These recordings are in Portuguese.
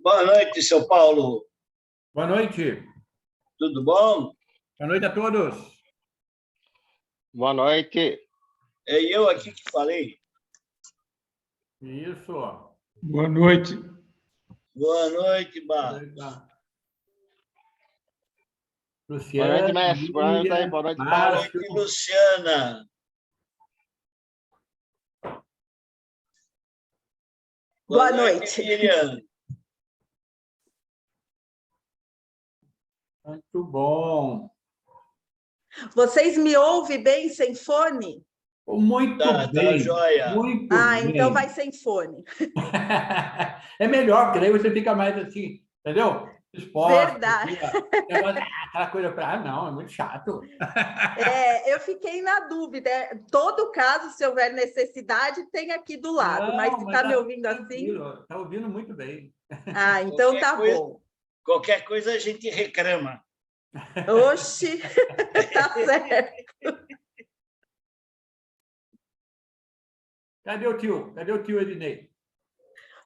Boa noite, seu Paulo. Boa noite. Tudo bom? Boa noite a todos. Boa noite. É eu aqui que falei. Isso. Boa noite. Boa noite, Bar. Luciana, Boa noite, mestre. Boa noite aí. Boa noite, Boa Paulo. noite, Luciana. Boa noite. Miriam. Muito bom. Vocês me ouvem bem sem fone? Muito Tá bem. joia. Muito bem. Então vai sem fone. É melhor, porque daí você fica mais assim, entendeu? Esporte. Verdade. Aquela coisa para. não, é muito chato. Eu fiquei na dúvida. Todo caso, se houver necessidade, tem aqui do lado. Não, mas se está me ouvindo tranquilo. assim. Está ouvindo muito bem. Então tá bom. Qualquer coisa a gente reclama. Oxi, tá certo. Cadê o tio? Cadê o tio Ednei?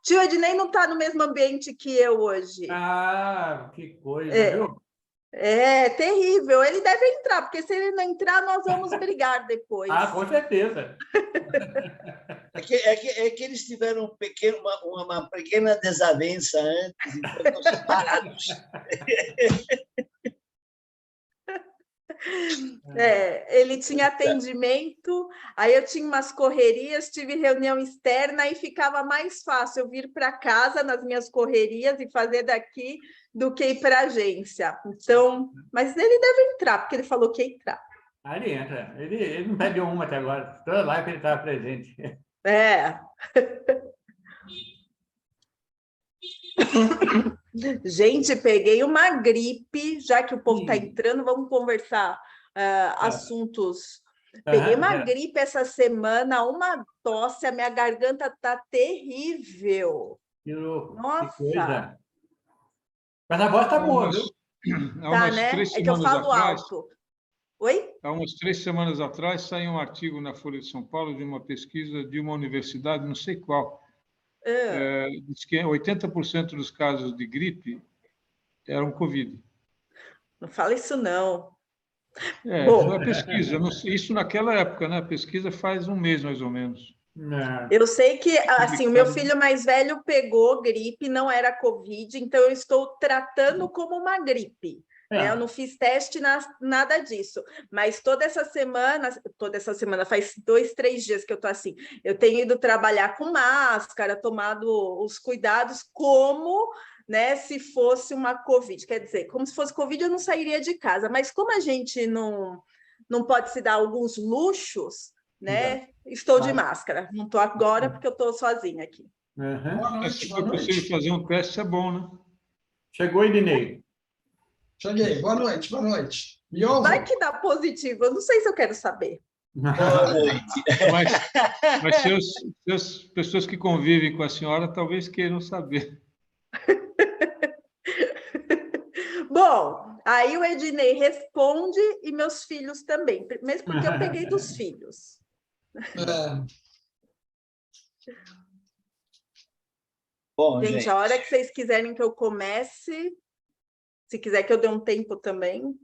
Tio Ednei não está no mesmo ambiente que eu hoje. Ah, que coisa, viu? É terrível. Ele deve entrar, porque se ele não entrar, nós vamos brigar depois. Ah, com certeza. É que eles tiveram uma pequena desavença antes, então estão separados. Ele tinha atendimento, aí eu tinha umas correrias, tive reunião externa e ficava mais fácil eu vir para casa nas minhas correrias e fazer daqui do que ir para a agência. Então, mas ele deve entrar, porque ele falou que ia entrar. Ah, ele entra. Ele não perdeu uma até agora. Toda live ele estava presente. Gente, peguei uma gripe, já que o povo está entrando, vamos conversar assuntos. Peguei uma gripe essa semana, uma tosse, a minha garganta está terrível. Que louco, nossa! Que coisa. Mas a voz está boa, viu? Tá, né? É que eu falo alto. Oi? Há umas 3 semanas atrás, saiu um artigo na Folha de São Paulo de uma pesquisa de uma universidade, não sei qual, diz que 80% dos casos de gripe eram Covid. Não fala isso, não. Foi a pesquisa. Isso naquela época, né? A pesquisa faz um mês, mais ou menos. Eu sei que, assim, o meu filho mais velho pegou gripe, não era Covid, então eu estou tratando como uma gripe. Eu não fiz teste, nada disso. Mas toda essa semana, faz 2, 3 dias que eu estou assim. Eu tenho ido trabalhar com máscara, tomado os cuidados como, né, se fosse uma Covid. Quer dizer, como se fosse Covid, eu não sairia de casa. Mas como a gente não pode se dar alguns luxos, né? Estou de máscara. Não estou agora porque eu estou sozinha aqui. Se for possível fazer um teste, é bom, né? Chegou, Ednei. Cheguei. Boa noite, boa noite. Me ouve? Vai que dá positivo. Eu não sei se eu quero saber. Boa noite. Mas se as pessoas que convivem com a senhora talvez queiram saber. Bom, aí o Ednei responde e meus filhos também, mesmo porque eu peguei dos filhos. Bom, gente, a hora que vocês quiserem que eu comece, se quiser que eu dê um tempo também.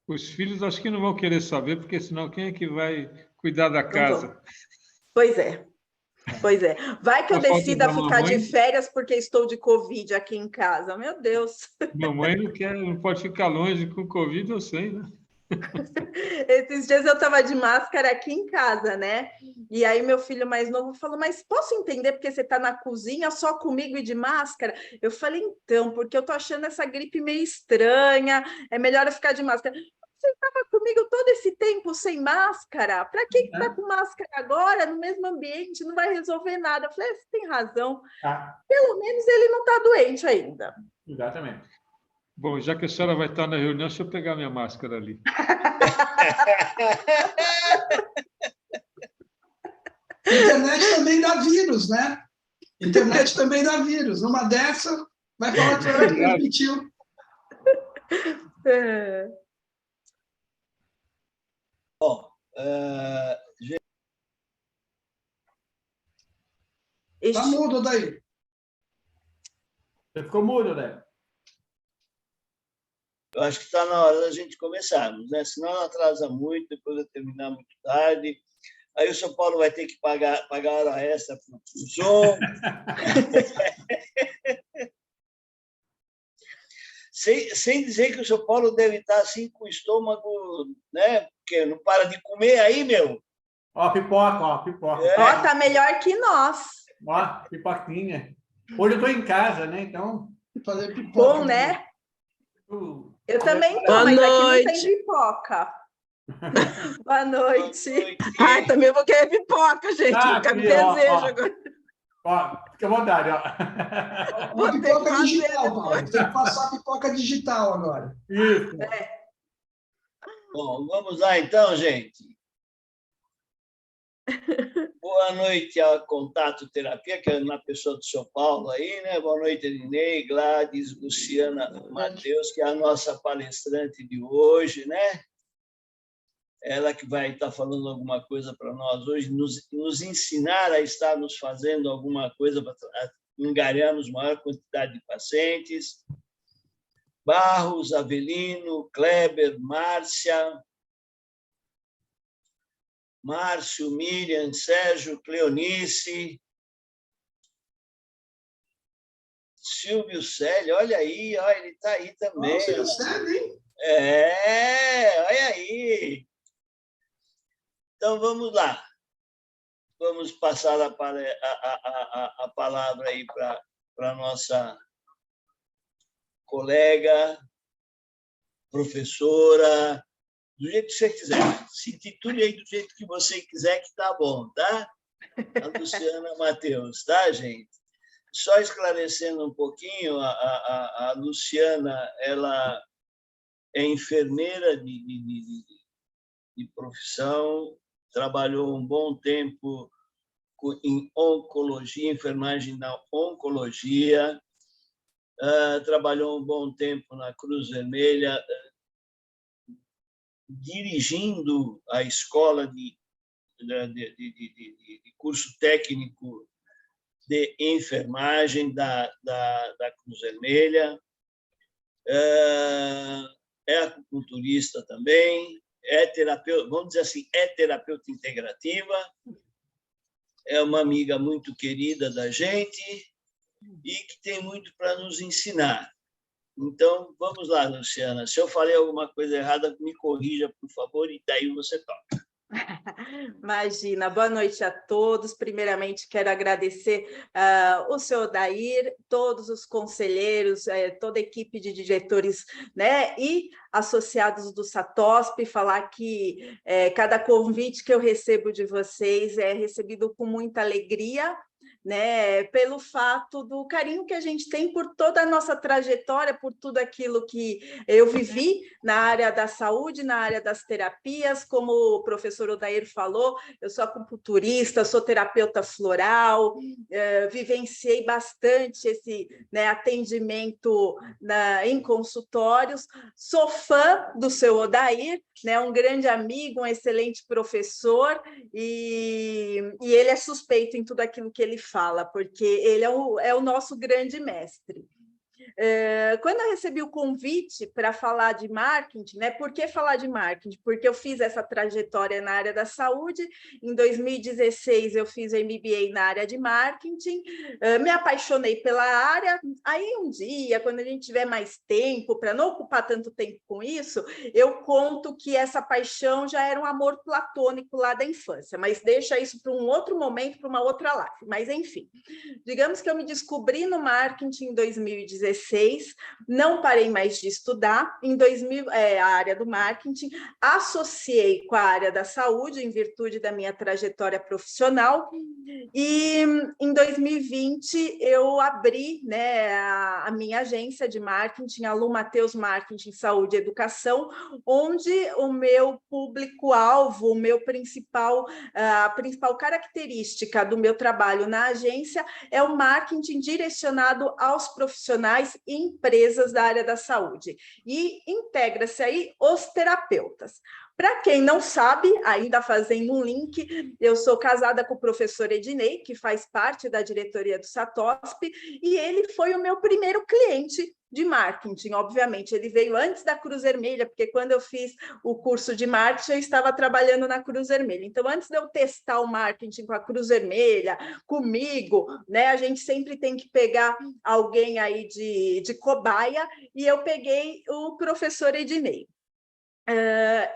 Os filhos acho que não vão querer saber, porque senão quem é que vai cuidar da casa? Pois é. Vai que eu decida ficar de férias porque estou de Covid aqui em casa. Meu Deus. Mamãe não pode ficar longe com Covid, eu sei, né? Esses dias eu estava de máscara aqui em casa, né? E aí meu filho mais novo falou, mas posso entender porque você está na cozinha só comigo e de máscara? Eu falei, então, porque eu tô achando essa gripe meio estranha, é melhor eu ficar de máscara. Você estava comigo todo esse tempo sem máscara? Para que está com máscara agora, no mesmo ambiente? Não vai resolver nada. Eu falei, você tem razão. Pelo menos ele não está doente ainda. Exatamente. Bom, já que a senhora vai estar na reunião, deixa eu pegar minha máscara ali. Internet também dá vírus, né? Internet também dá vírus. Numa dessa, vai falar que ela transmitiu. Bom, tá mudo daí. Você ficou mudo, né? Eu acho que está na hora da gente começarmos, né? Senão não atrasa muito, depois vai terminar muito tarde. Aí o São Paulo vai ter que pagar hora extra para o som. Sem dizer que o São Paulo deve estar assim com o estômago, né? Porque não para de comer aí, meu. Ó, pipoca, ó, pipoca. Ó, tá melhor que nós. Ó, pipoquinha. Hoje eu estou em casa, né? Então. Fazer pipoca. Bom, né? Eu também tô, mas aqui não tem pipoca. Boa noite. Ai, também vou querer pipoca, gente. Vou ficar com desejo agora. Ó, fica à vontade, ó. Uma pipoca digital, Paulo. Tem que passar a pipoca digital agora. Isso. Bom, vamos lá então, gente. Boa noite à Contato Terapia, que é na pessoa do São Paulo aí, né? Boa noite, Elinei, Gladys, Luciana Matheus, que é a nossa palestrante de hoje, né? Ela que vai estar falando alguma coisa para nós hoje, nos ensinar a estarmos fazendo alguma coisa para angariarmos maior quantidade de pacientes. Barros, Avelino, Kleber, Márcia, Márcio, Miriam, Sérgio, Cleonice, Silvio Célio, olha aí, ó, ele está aí também. Nossa, Célio, hein? Olha aí. Então, vamos lá. Vamos passar a palavra aí para a nossa colega, professora, do jeito que você quiser. Se intitule aí do jeito que você quiser, que tá bom, tá? A Luciana Matheus, tá, gente? Só esclarecendo um pouquinho, a Luciana, ela é enfermeira de profissão, trabalhou um bom tempo em oncologia, enfermagem na oncologia, trabalhou um bom tempo na Cruz Vermelha, dirigindo a escola de curso técnico de enfermagem da Cruz Vermelha, é acupunturista também, é terapeuta, vamos dizer assim, é terapeuta integrativa, é uma amiga muito querida da gente e que tem muito para nos ensinar. Então, vamos lá, Luciana. Se eu falei alguma coisa errada, me corrija, por favor, e daí você toca. Imagina, boa noite a todos. Primeiramente, quero agradecer o senhor Odair, todos os conselheiros, toda a equipe de diretores, né, e associados do SATOSP, falar que cada convite que eu recebo de vocês é recebido com muita alegria, né, pelo fato do carinho que a gente tem por toda a nossa trajetória, por tudo aquilo que eu vivi na área da saúde, na área das terapias, como o professor Odair falou, eu sou acupunturista, sou terapeuta floral, vivenciei bastante esse, né, atendimento em consultórios, sou fã do seu Odair, né, um grande amigo, um excelente professor, e ele é suspeito em tudo aquilo que ele fala, porque ele é o nosso grande mestre. Quando eu recebi o convite para falar de marketing, né? Por que falar de marketing? Porque eu fiz essa trajetória na área da saúde, em 2016 eu fiz o MBA na área de marketing, me apaixonei pela área, aí um dia, quando a gente tiver mais tempo, para não ocupar tanto tempo com isso, eu conto que essa paixão já era um amor platônico lá da infância, mas deixa isso para um outro momento, para uma outra live, mas enfim. Digamos que eu me descobri no marketing em 2016, não parei mais de estudar, a área do marketing, associei com a área da saúde, em virtude da minha trajetória profissional, e em 2020 eu abri, né, a minha agência de marketing, a Lu Matheus Marketing, Saúde e Educação, onde o meu público-alvo, a principal característica do meu trabalho na agência é o marketing direcionado aos profissionais e empresas da área da saúde. E integra-se aí os terapeutas. Para quem não sabe, ainda fazendo um link, eu sou casada com o professor Ednei, que faz parte da diretoria do SATOSP, e ele foi o meu primeiro cliente de marketing, obviamente. Ele veio antes da Cruz Vermelha, porque quando eu fiz o curso de marketing, eu estava trabalhando na Cruz Vermelha. Então, antes de eu testar o marketing com a Cruz Vermelha, comigo, né, a gente sempre tem que pegar alguém aí de cobaia, e eu peguei o professor Ednei.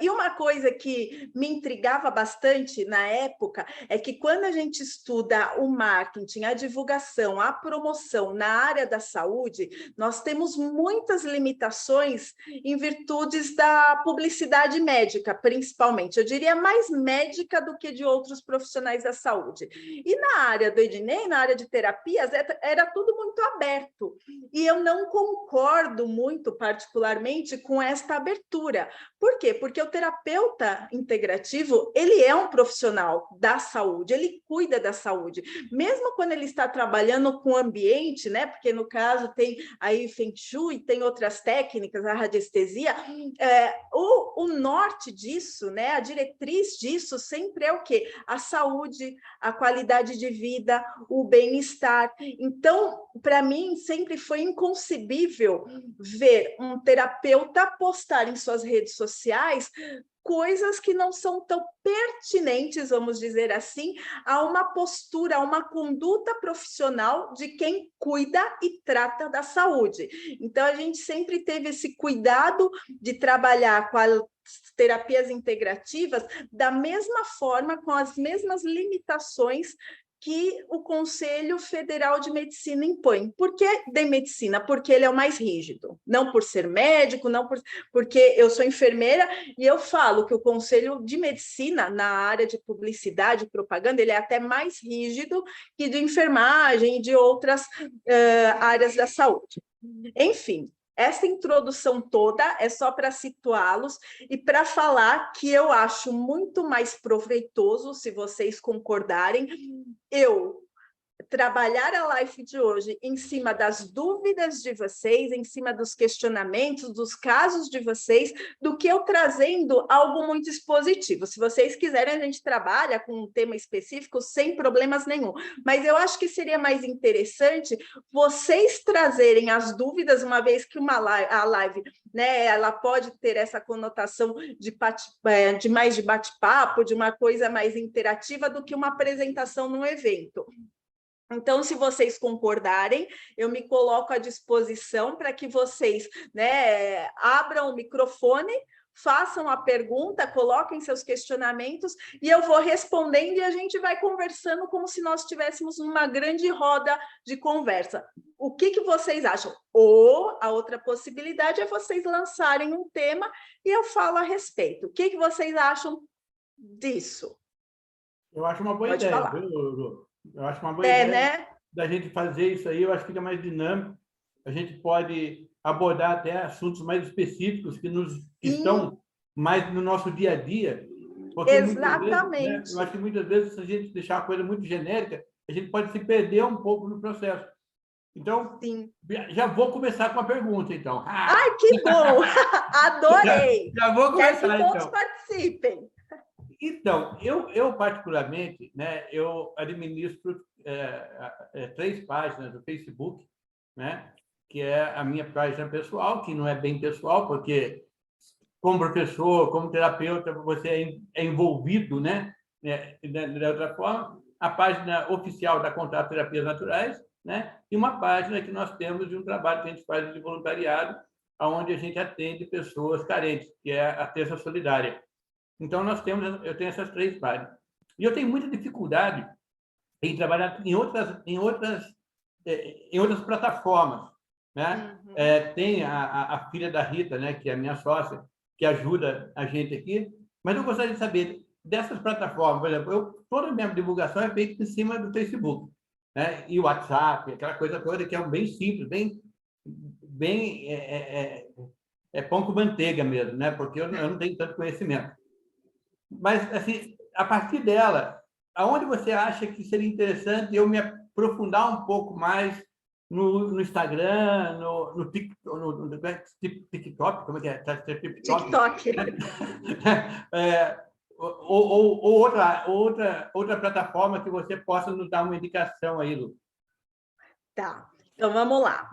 E uma coisa que me intrigava bastante na época é que quando a gente estuda o marketing, a divulgação, a promoção na área da saúde, nós temos muitas limitações em virtudes da publicidade médica, principalmente. Eu diria mais médica do que de outros profissionais da saúde. E na área do Ednei, na área de terapias, era tudo muito aberto. E eu não concordo muito, particularmente, com esta abertura. Por quê? Porque o terapeuta integrativo, ele é um profissional da saúde, ele cuida da saúde. Mesmo quando ele está trabalhando com o ambiente, né? Porque no caso tem aí Feng Shui, tem outras técnicas, a radiestesia, o norte disso, né? A diretriz disso sempre é o quê? A saúde, a qualidade de vida, o bem-estar. Então, para mim, sempre foi inconcebível ver um terapeuta postar em suas redes sociais coisas que não são tão pertinentes, vamos dizer assim, a uma postura, a uma conduta profissional de quem cuida e trata da saúde. Então, a gente sempre teve esse cuidado de trabalhar com as terapias integrativas da mesma forma, com as mesmas limitações que o Conselho Federal de Medicina impõe. Por que de medicina? Porque ele é o mais rígido. Não por ser médico, não porque eu sou enfermeira e eu falo que o Conselho de Medicina, na área de publicidade e propaganda, ele é até mais rígido que de enfermagem e de outras áreas da saúde. Enfim, essa introdução toda é só para situá-los e para falar que eu acho muito mais proveitoso, se vocês concordarem, eu trabalhar a live de hoje em cima das dúvidas de vocês, em cima dos questionamentos, dos casos de vocês, do que eu trazendo algo muito expositivo. Se vocês quiserem, a gente trabalha com um tema específico sem problemas nenhum. Mas eu acho que seria mais interessante vocês trazerem as dúvidas, uma vez que a live, né, ela pode ter essa conotação de mais de bate-papo, de uma coisa mais interativa do que uma apresentação num evento. Então, se vocês concordarem, eu me coloco à disposição para que vocês, né, abram o microfone, façam a pergunta, coloquem seus questionamentos e eu vou respondendo e a gente vai conversando como se nós estivéssemos numa grande roda de conversa. O que vocês acham? Ou a outra possibilidade é vocês lançarem um tema e eu falo a respeito. O que vocês acham disso? Eu acho uma boa Pode ideia, falar. viu, Lu? Eu acho uma boa ideia, né? Da gente fazer isso aí, eu acho que fica mais dinâmico. A gente pode abordar até assuntos mais específicos que estão mais no nosso dia a dia. Porque exatamente. Vezes, né, eu acho que muitas vezes, se a gente deixar uma coisa muito genérica, a gente pode se perder um pouco no processo. Então, já vou começar com a pergunta, então. Ai, que bom! Adorei! Já vou começar, quero que todos participem. Então, eu particularmente, né, eu administro 3 páginas do Facebook, né, que é a minha página pessoal, que não é bem pessoal, porque como professor, como terapeuta, você é envolvido, né, de outra forma, a página oficial da Contato Terapias Naturais, né, e uma página que nós temos de um trabalho que a gente faz de voluntariado, onde a gente atende pessoas carentes, que é a Terça Solidária. Então, eu tenho essas 3 páginas. E eu tenho muita dificuldade em trabalhar em outras plataformas. Né? Tem a filha da Rita, né, que é a minha sócia, que ajuda a gente aqui. Mas eu gostaria de saber dessas plataformas. Por exemplo, toda a minha divulgação é feita em cima do Facebook. Né? E o WhatsApp, aquela coisa toda que é bem simples, bem pão com manteiga mesmo, né? Porque eu não tenho tanto conhecimento. Mas, assim, a partir dela, aonde você acha que seria interessante eu me aprofundar um pouco mais no Instagram, no TikTok, como é que é? TikTok. Ou outra plataforma que você possa nos dar uma indicação aí, Lu. Tá, então vamos lá.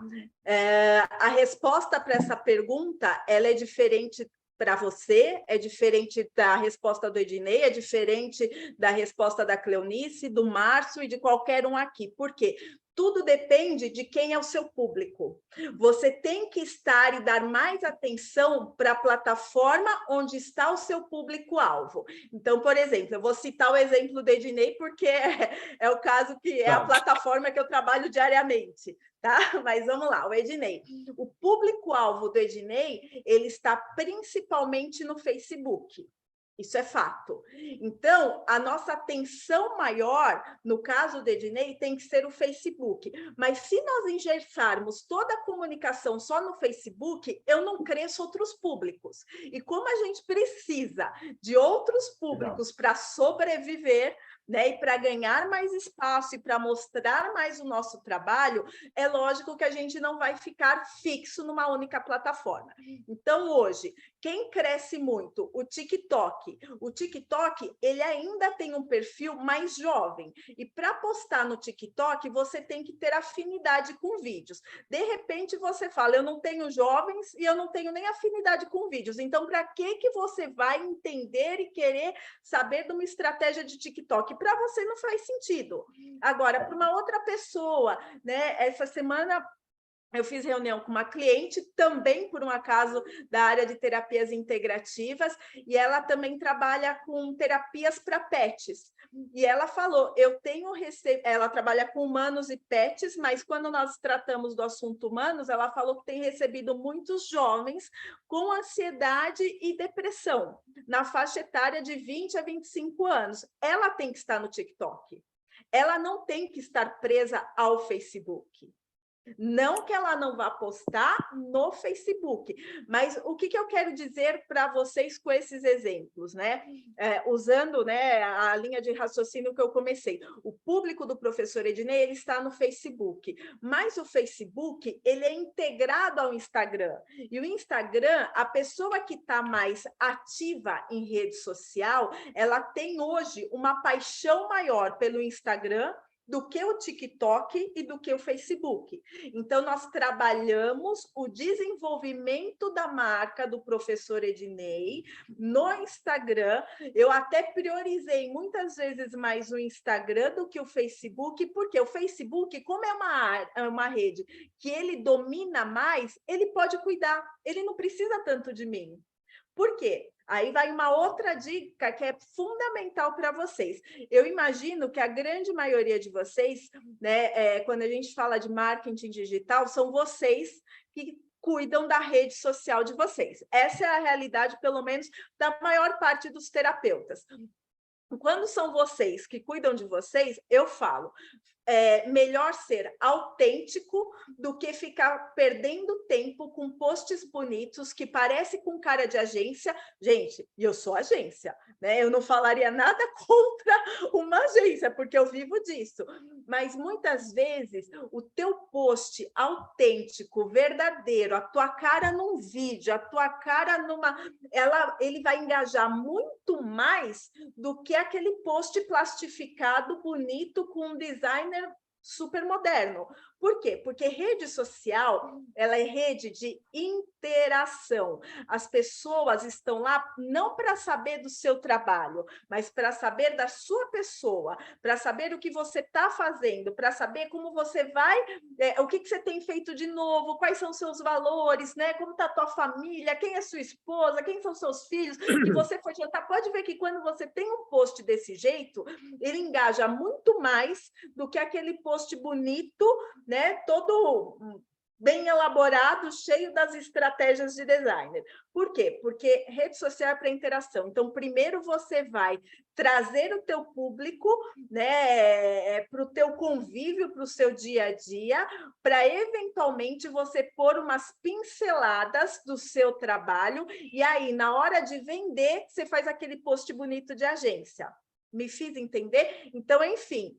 A resposta para essa pergunta, ela é diferente para você, é diferente da resposta do Ednei, é diferente da resposta da Cleonice, do Márcio e de qualquer um aqui. Por quê? Tudo depende de quem é o seu público. Você tem que estar e dar mais atenção para a plataforma onde está o seu público-alvo. Então, por exemplo, eu vou citar o exemplo do Ednei, porque é o caso que é a plataforma que eu trabalho diariamente. Tá? Mas vamos lá, o Ednei. O público-alvo do Ednei, ele está principalmente no Facebook. Isso é fato. Então, a nossa atenção maior, no caso do Ednei, tem que ser o Facebook. Mas se nós engessarmos toda a comunicação só no Facebook, eu não cresço outros públicos. E como a gente precisa de outros públicos para sobreviver, né, e para ganhar mais espaço e para mostrar mais o nosso trabalho, é lógico que a gente não vai ficar fixo numa única plataforma. Então, hoje, quem cresce muito? O TikTok. O TikTok, ele ainda tem um perfil mais jovem. E para postar no TikTok, você tem que ter afinidade com vídeos. De repente, você fala, eu não tenho jovens e eu não tenho nem afinidade com vídeos. Então, para que você vai entender e querer saber de uma estratégia de TikTok? Para você não faz sentido. Agora, para uma outra pessoa, né? Essa semana eu fiz reunião com uma cliente, também por um acaso da área de terapias integrativas, e ela também trabalha com terapias para pets. E ela falou, ela trabalha com humanos e pets, mas quando nós tratamos do assunto humanos, ela falou que tem recebido muitos jovens com ansiedade e depressão, na faixa etária de 20 a 25 anos. Ela tem que estar no TikTok. Ela não tem que estar presa ao Facebook. Não que ela não vá postar no Facebook, mas o que eu quero dizer para vocês com esses exemplos, né? Usando, né, a linha de raciocínio que eu comecei. O público do professor Ednei, ele está no Facebook, mas o Facebook, ele é integrado ao Instagram. E o Instagram, a pessoa que está mais ativa em rede social, ela tem hoje uma paixão maior pelo Instagram do que o TikTok e do que o Facebook. Então, nós trabalhamos o desenvolvimento da marca do professor Ednei no Instagram. Eu até priorizei muitas vezes mais o Instagram do que o Facebook, porque o Facebook, como é uma rede que ele domina mais, ele pode cuidar, ele não precisa tanto de mim. Por quê? Aí vai uma outra dica que é fundamental para vocês. Eu imagino que a grande maioria de vocês, né, quando a gente fala de marketing digital, são vocês que cuidam da rede social de vocês. Essa é a realidade, pelo menos, da maior parte dos terapeutas. Quando são vocês que cuidam de vocês, eu falo, melhor ser autêntico do que ficar perdendo tempo com posts bonitos que parecem com cara de agência. Gente, eu sou agência, né? Eu não falaria nada contra uma agência, porque eu vivo disso. Mas muitas vezes o teu post autêntico, verdadeiro, a tua cara num vídeo, a tua cara ele vai engajar muito mais do que aquele post plastificado, bonito, com um designer super moderno. Por quê? Porque rede social, ela é rede de interação. As pessoas estão lá não para saber do seu trabalho, mas para saber da sua pessoa, para saber o que você está fazendo, para saber como você vai, o que você tem feito de novo, quais são seus valores, né? Como está a tua família, quem é sua esposa, quem são seus filhos, que você foi jantar. Pode ver que quando você tem um post desse jeito, ele engaja muito mais do que aquele post bonito, né? Todo bem elaborado, cheio das estratégias de designer. Por quê? Porque rede social é para interação. Então, primeiro você vai trazer o teu público, né, para o teu convívio, para o seu dia a dia, para eventualmente você pôr umas pinceladas do seu trabalho, e aí, na hora de vender, você faz aquele post bonito de agência. Me fiz entender? Então, enfim,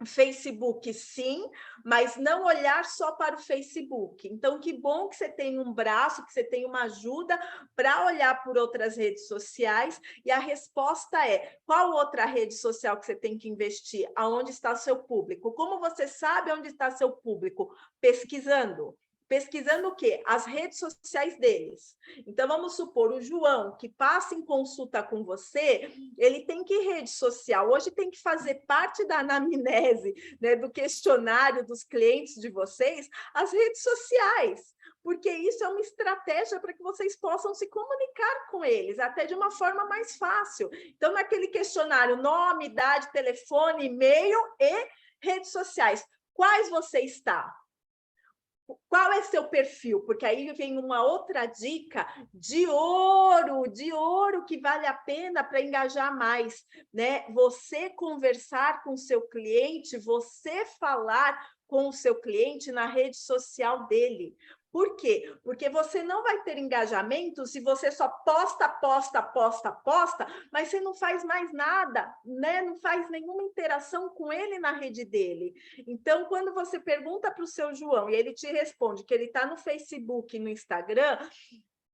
Facebook, sim, mas não olhar só para o Facebook. Então, que bom que você tem um braço, que você tem uma ajuda para olhar por outras redes sociais, e a resposta é: qual outra rede social que você tem que investir? Aonde está seu público? Como você sabe onde está seu público? Pesquisando. Pesquisando o quê? As redes sociais deles. Então, vamos supor, o João, que passa em consulta com você, ele tem que rede social? Hoje tem que fazer parte da anamnese, né, do questionário dos clientes de vocês, as redes sociais, porque isso é uma estratégia para que vocês possam se comunicar com eles, até de uma forma mais fácil. Então, naquele questionário, nome, idade, telefone, e-mail e redes sociais, quais você está? Qual é seu perfil? Porque aí vem uma outra dica de ouro que vale a pena para engajar mais, né? Você conversar com o seu cliente, você falar com o seu cliente na rede social dele. Por quê? Porque você não vai ter engajamento se você só posta, mas você não faz mais nada, né? Não faz nenhuma interação com ele na rede dele. Então, quando você pergunta para o seu João e ele te responde que ele está no Facebook e no Instagram,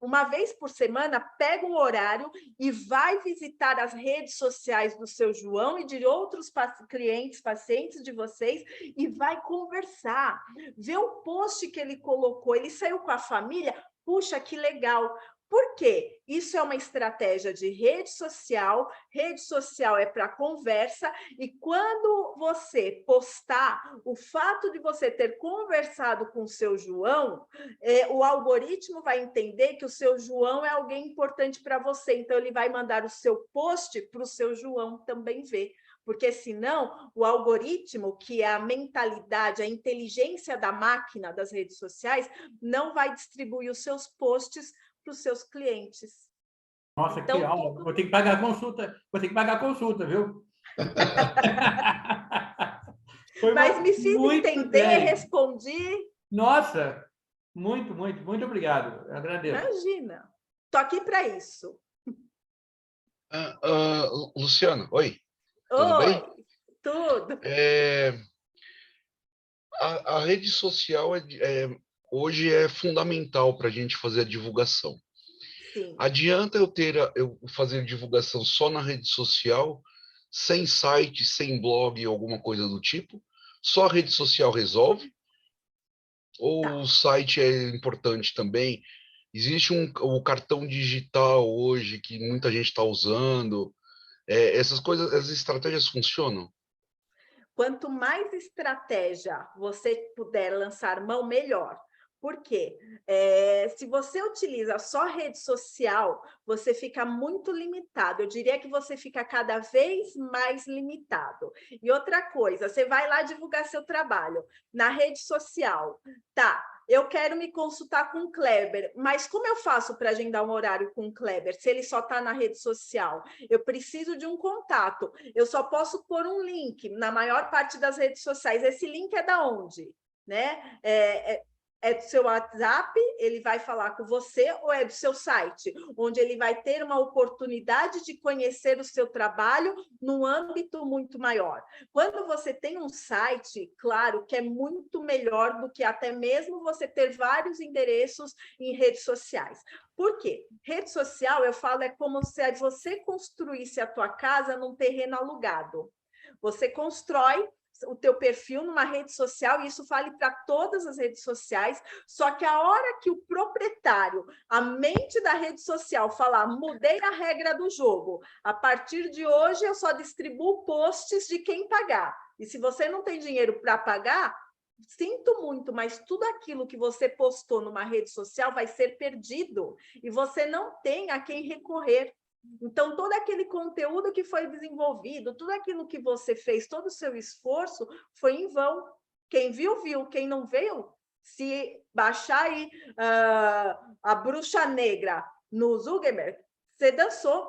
uma vez por semana, pega um horário e vai visitar as redes sociais do seu João e de outros clientes, pacientes de vocês, e vai conversar. Vê o post que ele colocou, ele saiu com a família, puxa, que legal. Por quê? Isso é uma estratégia de rede social é para conversa, e quando você postar o fato de você ter conversado com o seu João, o algoritmo vai entender que o seu João é alguém importante para você, então ele vai mandar o seu post para o seu João também ver. Porque senão o algoritmo, que é a mentalidade, a inteligência da máquina das redes sociais, não vai distribuir os seus posts para os seus clientes. Nossa, então, que aula. Vou ter que pagar a consulta, viu? Mas me fiz entender, respondi. Nossa, muito obrigado. Eu agradeço. Imagina. Estou aqui para isso. Luciano, oi. Tudo bem? Tudo. A rede social hoje é fundamental para a gente fazer a divulgação. Sim. Adianta eu fazer divulgação só na rede social, sem site, sem blog, alguma coisa do tipo? Só a rede social resolve? Ou o site é importante também? Existe o cartão digital hoje que muita gente está usando. Essas coisas, as estratégias funcionam? Quanto mais estratégia você puder lançar mão, melhor. Por quê? Se você utiliza só rede social, você fica muito limitado. Eu diria que você fica cada vez mais limitado. E outra coisa, você vai lá divulgar seu trabalho na rede social. Tá, eu quero me consultar com o Kleber, mas como eu faço para agendar um horário com o Kleber, se ele só está na rede social? Eu preciso de um contato. Eu só posso pôr um link na maior parte das redes sociais. Esse link é da onde? Né? É do seu WhatsApp, ele vai falar com você, ou é do seu site, onde ele vai ter uma oportunidade de conhecer o seu trabalho num âmbito muito maior. Quando você tem um site, claro que é muito melhor do que até mesmo você ter vários endereços em redes sociais. Por quê? Rede social, eu falo, é como se você construísse a tua casa num terreno alugado. Você constrói o teu perfil numa rede social, e isso vale para todas as redes sociais, só que a hora que o proprietário, a mente da rede social falar, mudei a regra do jogo, a partir de hoje eu só distribuo posts de quem pagar, e se você não tem dinheiro para pagar, sinto muito, mas tudo aquilo que você postou numa rede social vai ser perdido, e você não tem a quem recorrer. Então, todo aquele conteúdo que foi desenvolvido, tudo aquilo que você fez, todo o seu esforço foi em vão. Quem viu, viu. Quem não viu, se baixar aí a Bruxa Negra no Zuckerberg, você dançou.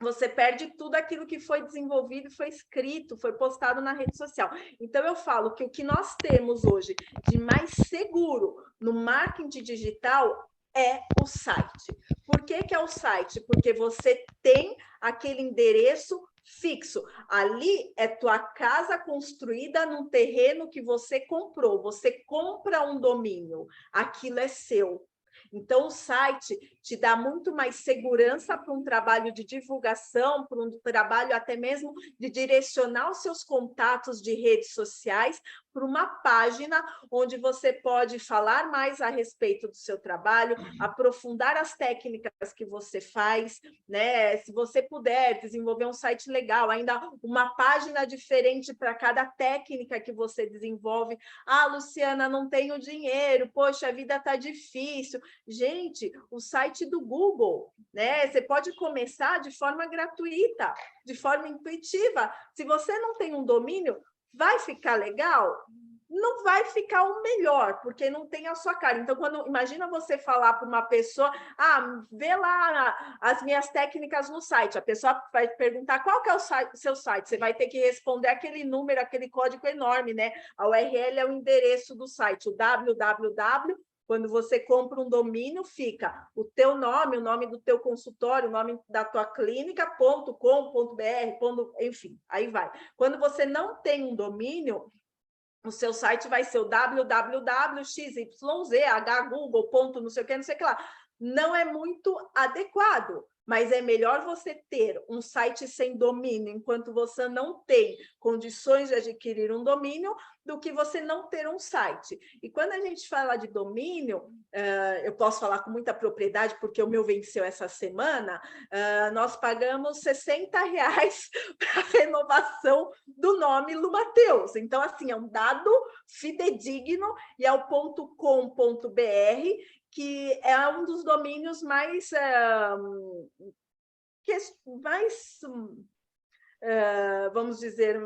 Você perde tudo aquilo que foi desenvolvido, foi escrito, foi postado na rede social. Então, eu falo que o que nós temos hoje de mais seguro no marketing digital é o site. Por que é o site? Porque você tem aquele endereço fixo. Ali é tua casa construída num terreno que você comprou. Você compra um domínio, aquilo é seu. Então, o site te dá muito mais segurança para um trabalho de divulgação, para um trabalho até mesmo de direcionar os seus contatos de redes sociais para uma página onde você pode falar mais a respeito do seu trabalho, aprofundar as técnicas que você faz, né? Se você puder desenvolver um site legal, ainda uma página diferente para cada técnica que você desenvolve. Ah, Luciana, não tenho dinheiro, poxa, a vida está difícil. Gente, o site do Google, né? Você pode começar de forma gratuita, de forma intuitiva. Se você não tem um domínio, vai ficar legal? Não vai ficar o melhor, porque não tem a sua cara. Então, imagina você falar para uma pessoa, vê lá as minhas técnicas no site. A pessoa vai perguntar qual que é o seu site. Você vai ter que responder aquele número, aquele código enorme, né? A URL é o endereço do site, o www. Quando você compra um domínio, fica o teu nome, o nome do teu consultório, o nome da tua clínica, .com.br, enfim, aí vai. Quando você não tem um domínio, o seu site vai ser o www.xyz, não sei o que, não sei o que lá. Não é muito adequado, mas é melhor você ter um site sem domínio, enquanto você não tem condições de adquirir um domínio, do que você não ter um site. E quando a gente fala de domínio, eu posso falar com muita propriedade, porque o meu venceu essa semana, nós pagamos R$60 para a renovação do nome Lu Mateus. Então, assim, é um dado fidedigno e é o .com.br, que é um dos domínios mais vamos dizer,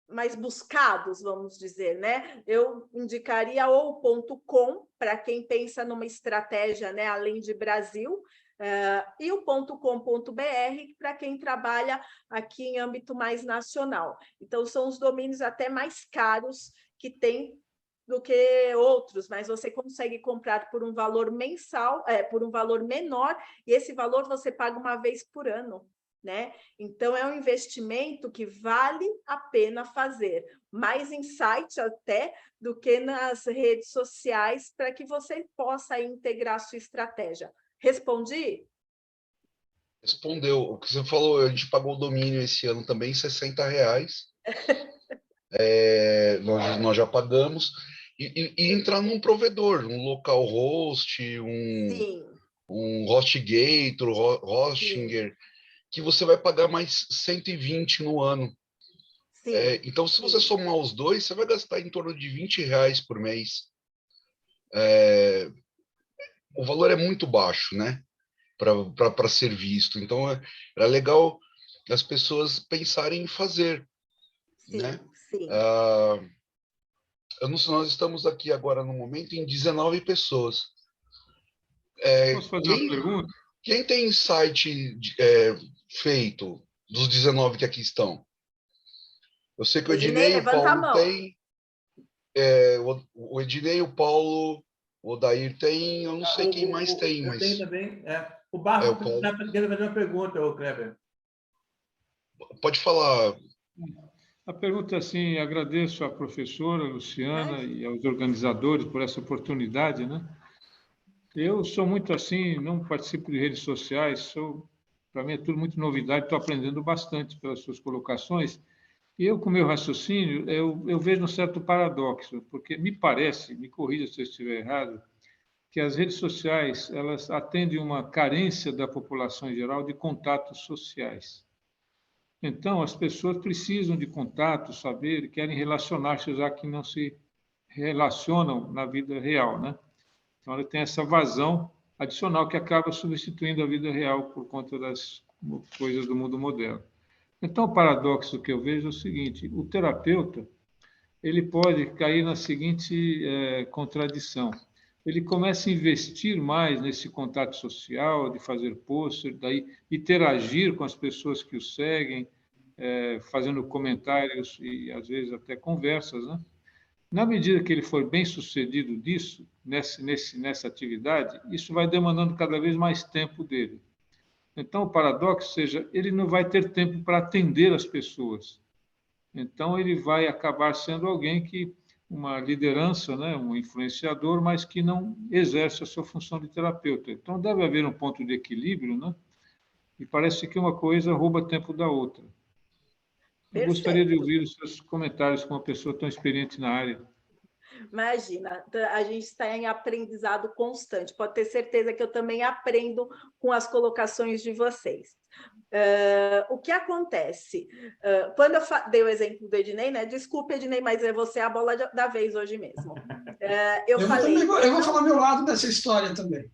mais buscados, vamos dizer, né? Eu indicaria ou o .com, para quem pensa numa estratégia, né, além de Brasil, e o .com.br, para quem trabalha aqui em âmbito mais nacional. Então, são os domínios até mais caros que tem do que outros, mas você consegue comprar por um valor mensal, por um valor menor, e esse valor você paga uma vez por ano, né? Então, é um investimento que vale a pena fazer, mais em site até do que nas redes sociais, para que você possa integrar a sua estratégia. Respondi? Respondeu. O que você falou, a gente pagou o domínio esse ano também, R$60. Nós já pagamos. E entrar num provedor, um localhost, um HostGator, Hostinger, que você vai pagar mais 120 no ano. Então, se você somar os dois, você vai gastar em torno de R$20 por mês. O valor é muito baixo, né? Para ser visto. Então, é legal as pessoas pensarem em fazer. Sim, né? sim. Nós estamos aqui agora, no momento, em 19 pessoas. Posso fazer uma pergunta? Quem tem site feito dos 19 que aqui estão? Eu sei que o Ednei e o Paulo tem. O Ednei, o Paulo, o Odair tem. Eu não sei quem mais tem, mas... Tem também. O Barro está querendo fazer uma pergunta, Kleber. Pode falar. A pergunta é assim, agradeço à professora Luciana e aos organizadores por essa oportunidade, né? Eu sou muito assim, não participo de redes sociais, para mim é tudo muito novidade, estou aprendendo bastante pelas suas colocações. E eu, com o meu raciocínio, eu vejo um certo paradoxo, porque me parece, me corrija se eu estiver errado, que as redes sociais, elas atendem uma carência da população em geral de contatos sociais. Então, as pessoas precisam de contato, saber, querem relacionar-se, já que não se relacionam na vida real, né? Então, ela tem essa vazão adicional que acaba substituindo a vida real por conta das coisas do mundo moderno. Então, o paradoxo que eu vejo é o seguinte: o terapeuta ele pode cair na seguinte contradição. Ele começa a investir mais nesse contato social, de fazer posts, daí interagir com as pessoas que o seguem, fazendo comentários e, às vezes, até conversas, né? Na medida que ele for bem sucedido disso, nessa atividade, isso vai demandando cada vez mais tempo dele. Então, o paradoxo seja, ele não vai ter tempo para atender as pessoas. Então, ele vai acabar sendo alguém que, uma liderança, né, um influenciador, mas que não exerce a sua função de terapeuta. Então, deve haver um ponto de equilíbrio, né? E parece que uma coisa rouba tempo da outra. Eu gostaria de ouvir os seus comentários com uma pessoa tão experiente na área. Imagina, a gente está em aprendizado constante. Pode ter certeza que eu também aprendo com as colocações de vocês. O que acontece? Quando eu dei o exemplo do Ednei, né? Desculpe, Ednei, mas é você a bola da vez hoje mesmo. Eu vou falar meu lado dessa história também.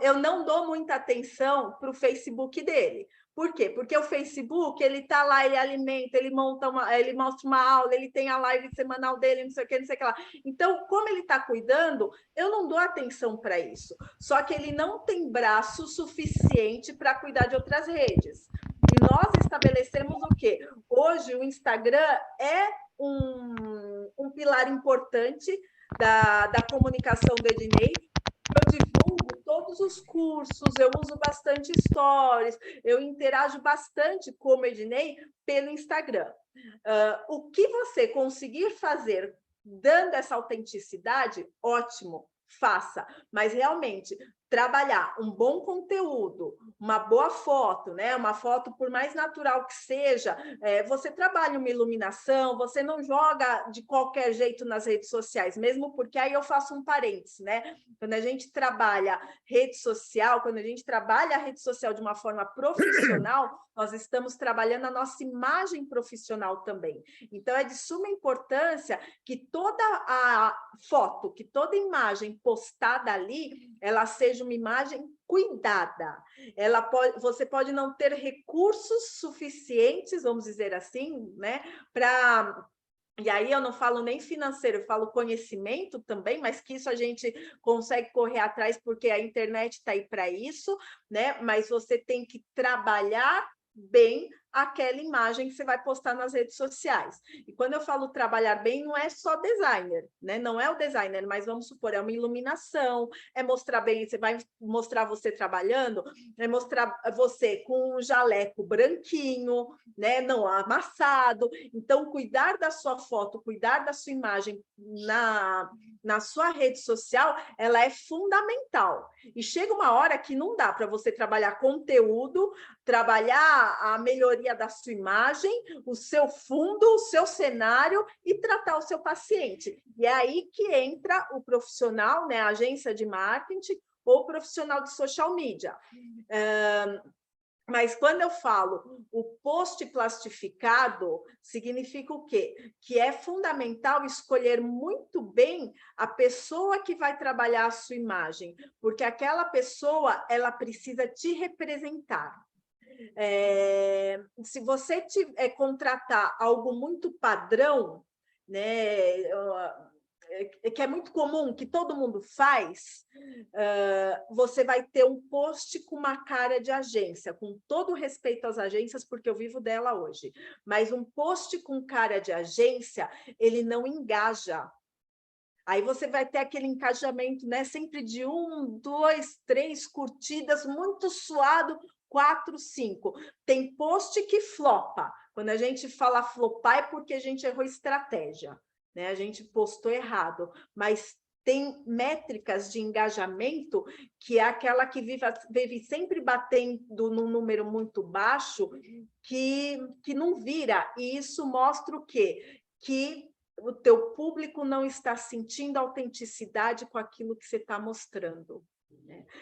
Eu não dou muita atenção para o Facebook dele. Por quê? Porque o Facebook, ele está lá, ele alimenta, ele mostra uma aula, ele tem a live semanal dele, não sei o que, não sei o que lá. Então, como ele está cuidando, eu não dou atenção para isso. Só que ele não tem braço suficiente para cuidar de outras redes. E nós estabelecemos o quê? Hoje, o Instagram é um pilar importante da comunicação do Ednei. Eu divulgo todos os cursos, eu uso bastante stories, eu interajo bastante com o Ednei pelo Instagram. O que você conseguir fazer dando essa autenticidade, ótimo, faça. Mas realmente trabalhar um bom conteúdo, uma boa foto, né? Uma foto, por mais natural que seja, você trabalha uma iluminação, você não joga de qualquer jeito nas redes sociais, mesmo porque aí eu faço um parênteses, né? Quando a gente trabalha rede social, quando a gente trabalha a rede social de uma forma profissional, nós estamos trabalhando a nossa imagem profissional também. Então, é de suma importância que toda a foto, que toda imagem postada ali, ela seja uma imagem cuidada. Você pode não ter recursos suficientes, vamos dizer assim, né, para... E aí eu não falo nem financeiro, eu falo conhecimento também, mas que isso a gente consegue correr atrás porque a internet está aí para isso, né? Mas você tem que trabalhar bem aquela imagem que você vai postar nas redes sociais. E quando eu falo trabalhar bem, não é só designer, né? Não é o designer, mas vamos supor, é uma iluminação, é mostrar bem, você vai mostrar você trabalhando, é mostrar você com um jaleco branquinho, né? Não amassado. Então, cuidar da sua foto, cuidar da sua imagem na sua rede social, ela é fundamental. E chega uma hora que não dá para você trabalhar conteúdo, trabalhar a melhoria da sua imagem, o seu fundo, o seu cenário e tratar o seu paciente. E é aí que entra o profissional, né, a agência de marketing ou profissional de social media. Mas quando eu falo o post plastificado, significa o quê? Que é fundamental escolher muito bem a pessoa que vai trabalhar a sua imagem, porque aquela pessoa, ela precisa te representar. Se você contratar algo muito padrão, né, que é muito comum, que todo mundo faz, você vai ter um post com uma cara de agência, com todo respeito às agências, porque eu vivo dela hoje, mas um post com cara de agência, ele não engaja. Aí você vai ter aquele engajamento, né, sempre de 1, 2, 3 curtidas, muito suado, 4, 5. Tem post que flopa. Quando a gente fala flopar é porque a gente errou estratégia, né? A gente postou errado, mas tem métricas de engajamento que é aquela que vive sempre batendo num número muito baixo, que não vira. E isso mostra o quê? Que o teu público não está sentindo autenticidade com aquilo que você está mostrando.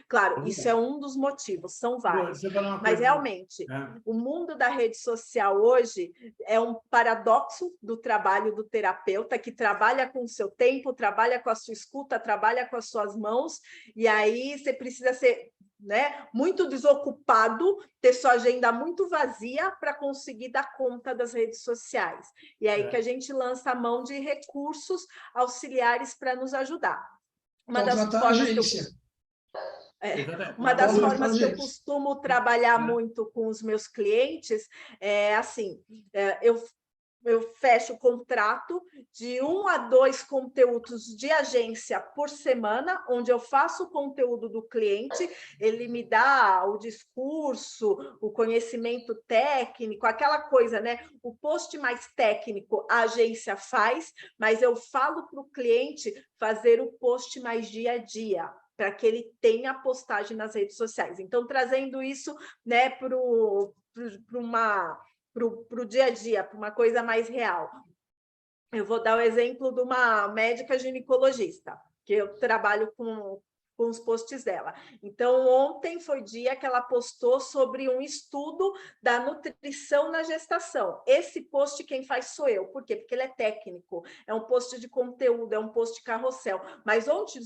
Claro, isso é um dos motivos, são vários. Mas, realmente, o mundo da rede social hoje é um paradoxo do trabalho do terapeuta, que trabalha com o seu tempo, trabalha com a sua escuta, trabalha com as suas mãos, e aí você precisa ser, né, muito desocupado, ter sua agenda muito vazia para conseguir dar conta das redes sociais. E aí que a gente lança a mão de recursos auxiliares para nos ajudar. Uma das formas que eu costumo trabalhar muito com os meus clientes é assim, eu fecho o contrato de 1 a 2 conteúdos de agência por semana, onde eu faço o conteúdo do cliente, ele me dá o discurso, o conhecimento técnico, aquela coisa, né? O post mais técnico a agência faz, mas eu falo para o cliente fazer o post mais dia a dia, para que ele tenha postagem nas redes sociais. Então, trazendo isso, né, para o dia a dia, para uma coisa mais real. Eu vou dar o exemplo de uma médica ginecologista, que eu trabalho com os posts dela. Então, ontem foi dia que ela postou sobre um estudo da nutrição na gestação. Esse post quem faz sou eu. Por quê? Porque ele é técnico, é um post de conteúdo, é um post carrossel. Mas ontem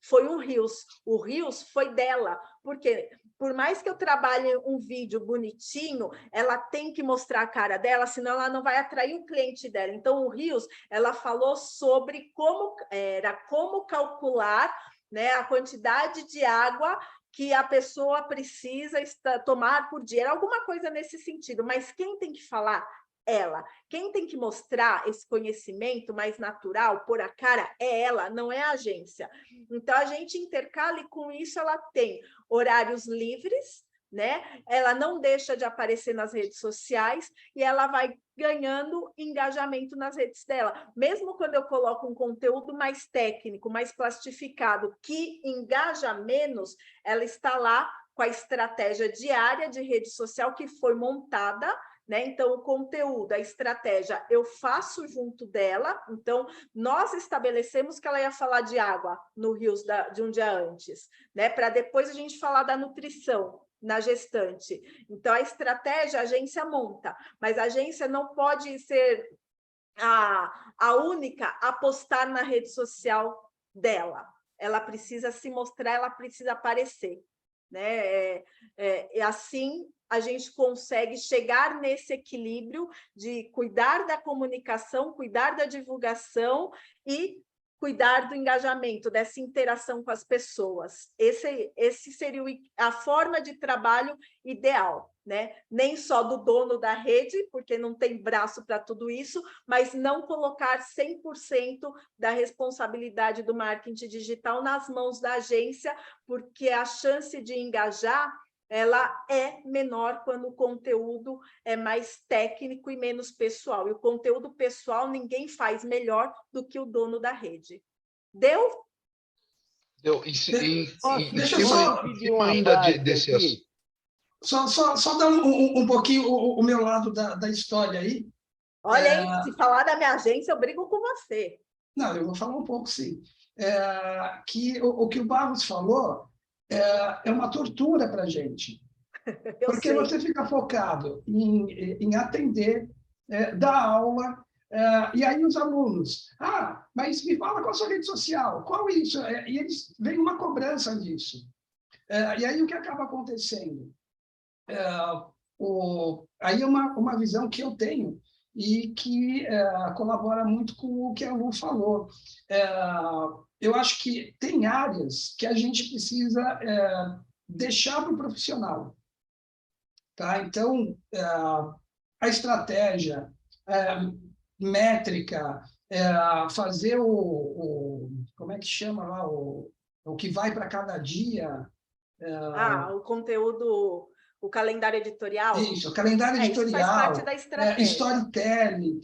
foi um Reels. O Reels foi dela. Por quê? Por mais que eu trabalhe um vídeo bonitinho, ela tem que mostrar a cara dela, senão ela não vai atrair o cliente dela. Então, o Reels, ela falou sobre como calcular, né, a quantidade de água que a pessoa precisa tomar por dia. Era alguma coisa nesse sentido, mas quem tem que falar? Ela. Quem tem que mostrar esse conhecimento mais natural, pôr a cara, é ela, não é a agência. Então, a gente intercala e com isso ela tem horários livres, né? Ela não deixa de aparecer nas redes sociais e ela vai ganhando engajamento nas redes dela. Mesmo quando eu coloco um conteúdo mais técnico, mais plastificado, que engaja menos, ela está lá com a estratégia diária de rede social que foi montada, né? Então, o conteúdo, a estratégia, eu faço junto dela. Então, nós estabelecemos que ela ia falar de água no Reels de um dia antes, né? Para depois a gente falar da nutrição na gestante. Então, a estratégia a agência monta, mas a agência não pode ser a única a postar na rede social dela. Ela precisa se mostrar, ela precisa aparecer, né? E assim a gente consegue chegar nesse equilíbrio de cuidar da comunicação, cuidar da divulgação e cuidar do engajamento, dessa interação com as pessoas. Esse seria a forma de trabalho ideal, né? Nem só do dono da rede, porque não tem braço para tudo isso, mas não colocar 100% da responsabilidade do marketing digital nas mãos da agência, porque a chance de engajar ela é menor quando o conteúdo é mais técnico e menos pessoal. E o conteúdo pessoal ninguém faz melhor do que o dono da rede. Deu? Deu. Deixa eu só pedir uma ainda desse assunto. Só dar um pouquinho o meu lado da história aí. Olha, hein, se falar da minha agência, eu brigo com você. Não, eu vou falar um pouco, sim. Que o que o Barros falou é uma tortura para a gente. Porque você fica focado em atender, dar aula, e aí os alunos, mas me fala qual a sua rede social, qual isso? E eles vem uma cobrança disso. E aí o que acaba acontecendo? Aí é uma visão que eu tenho e que colabora muito com o que a Lu falou. Eu acho que tem áreas que a gente precisa deixar para o profissional. Tá? Então, a estratégia, métrica, fazer como é que chama lá, o que vai para cada dia. O conteúdo, o calendário editorial. Isso, o calendário editorial. Isso faz parte da estratégia. Storytelling,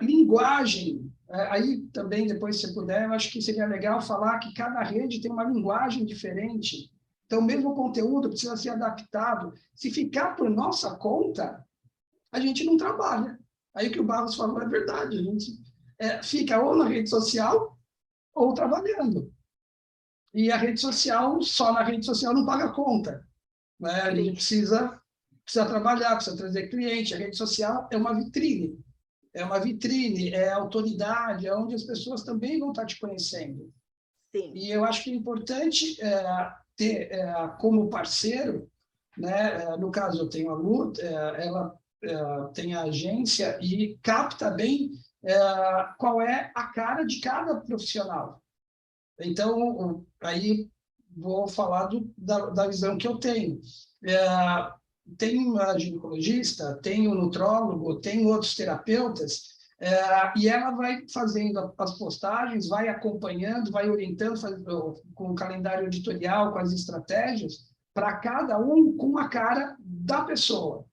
linguagem. Aí também, depois, se puder, eu acho que seria legal falar que cada rede tem uma linguagem diferente. Então, mesmo o conteúdo precisa ser adaptado. Se ficar por nossa conta, a gente não trabalha. Aí o que o Barros falou é verdade. A gente fica ou na rede social ou trabalhando. E a rede social, só na rede social não paga conta. Né? A gente precisa trabalhar, precisa trazer cliente. A rede social é uma vitrine. É autoridade, é onde as pessoas também vão estar te conhecendo. Sim. E eu acho que é importante ter como parceiro, né? No caso, eu tenho a Lu, ela tem a agência e capta bem qual é a cara de cada profissional. Então, aí vou falar da visão que eu tenho. Tem uma ginecologista, tem um nutrólogo, tem outros terapeutas E ela vai fazendo as postagens, vai acompanhando, vai orientando com o calendário editorial, com as estratégias, para cada um com a cara da pessoa.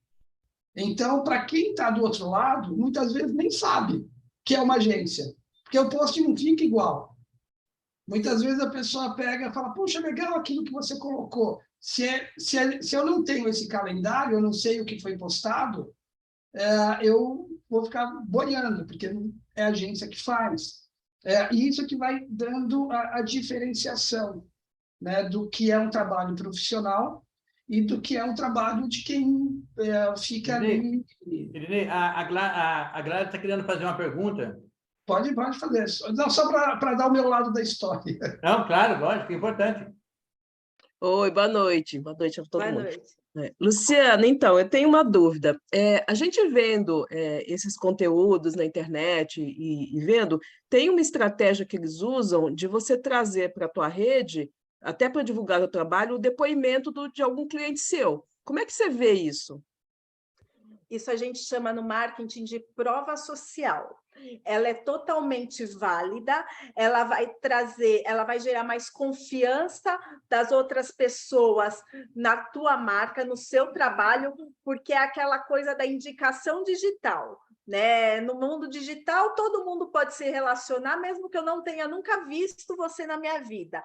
Então, para quem está do outro lado, muitas vezes nem sabe que é uma agência, porque o post não fica igual. Muitas vezes a pessoa pega e fala, puxa, legal aquilo que você colocou. Se eu não tenho esse calendário, eu não sei o que foi postado, eu vou ficar boiando, porque é a agência que faz. E isso que vai dando a diferenciação, né, do que é um trabalho profissional e do que é um trabalho de quem fica ali. Irinei, a Gládia está querendo fazer uma pergunta. Pode fazer. Não, só para dar o meu lado da história. Não, claro, lógico, é importante. Oi, boa noite. Boa noite a todo mundo. Boa noite. Luciana, então, eu tenho uma dúvida. A gente vendo esses conteúdos na internet e vendo, tem uma estratégia que eles usam de você trazer para a tua rede, até para divulgar o trabalho, o depoimento de algum cliente seu. Como é que você vê isso? Isso a gente chama no marketing de prova social. Ela é totalmente válida, ela vai gerar mais confiança das outras pessoas na tua marca, no seu trabalho, porque é aquela coisa da indicação digital. Né? No mundo digital, todo mundo pode se relacionar, mesmo que eu não tenha nunca visto você na minha vida.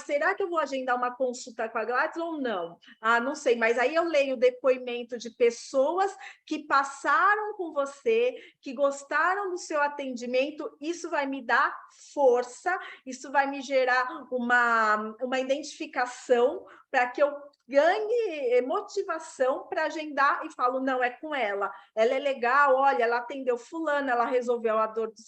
Será que eu vou agendar uma consulta com a Gladys ou não? Não sei, mas aí eu leio o depoimento de pessoas que passaram com você, que gostaram do seu atendimento, isso vai me dar força, isso vai me gerar uma identificação para que eu ganhe motivação para agendar e falo, não, é com ela é legal, olha, ela atendeu fulano, ela resolveu a dor do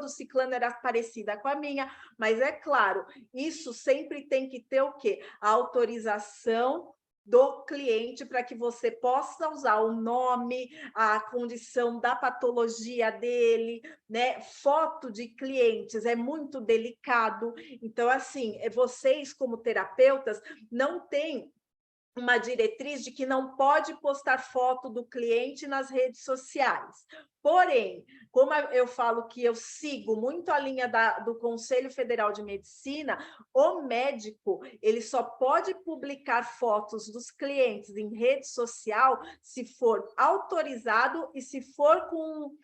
ciclano era parecida com a minha, mas é claro, isso sempre tem que ter o quê? A autorização do cliente para que você possa usar o nome, a condição da patologia dele, né? Foto de clientes é muito delicado. Então, assim, vocês como terapeutas não têm uma diretriz de que não pode postar foto do cliente nas redes sociais. Porém, como eu falo que eu sigo muito a linha do Conselho Federal de Medicina, o médico ele só pode publicar fotos dos clientes em rede social se for autorizado e se for com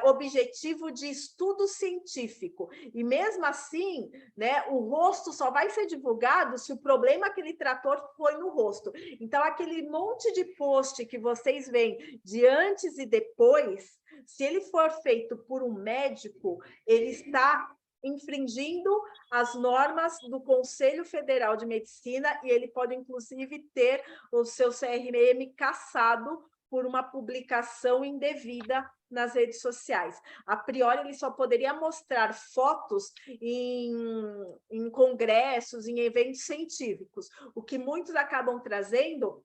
objetivo de estudo científico. E mesmo assim, né, o rosto só vai ser divulgado se o problema que ele tratou foi no rosto. Então, aquele monte de post que vocês veem de antes e depois, se ele for feito por um médico, ele está infringindo as normas do Conselho Federal de Medicina e ele pode, inclusive, ter o seu CRM cassado por uma publicação indevida nas redes sociais. A priori, ele só poderia mostrar fotos em congressos, em eventos científicos. O que muitos acabam trazendo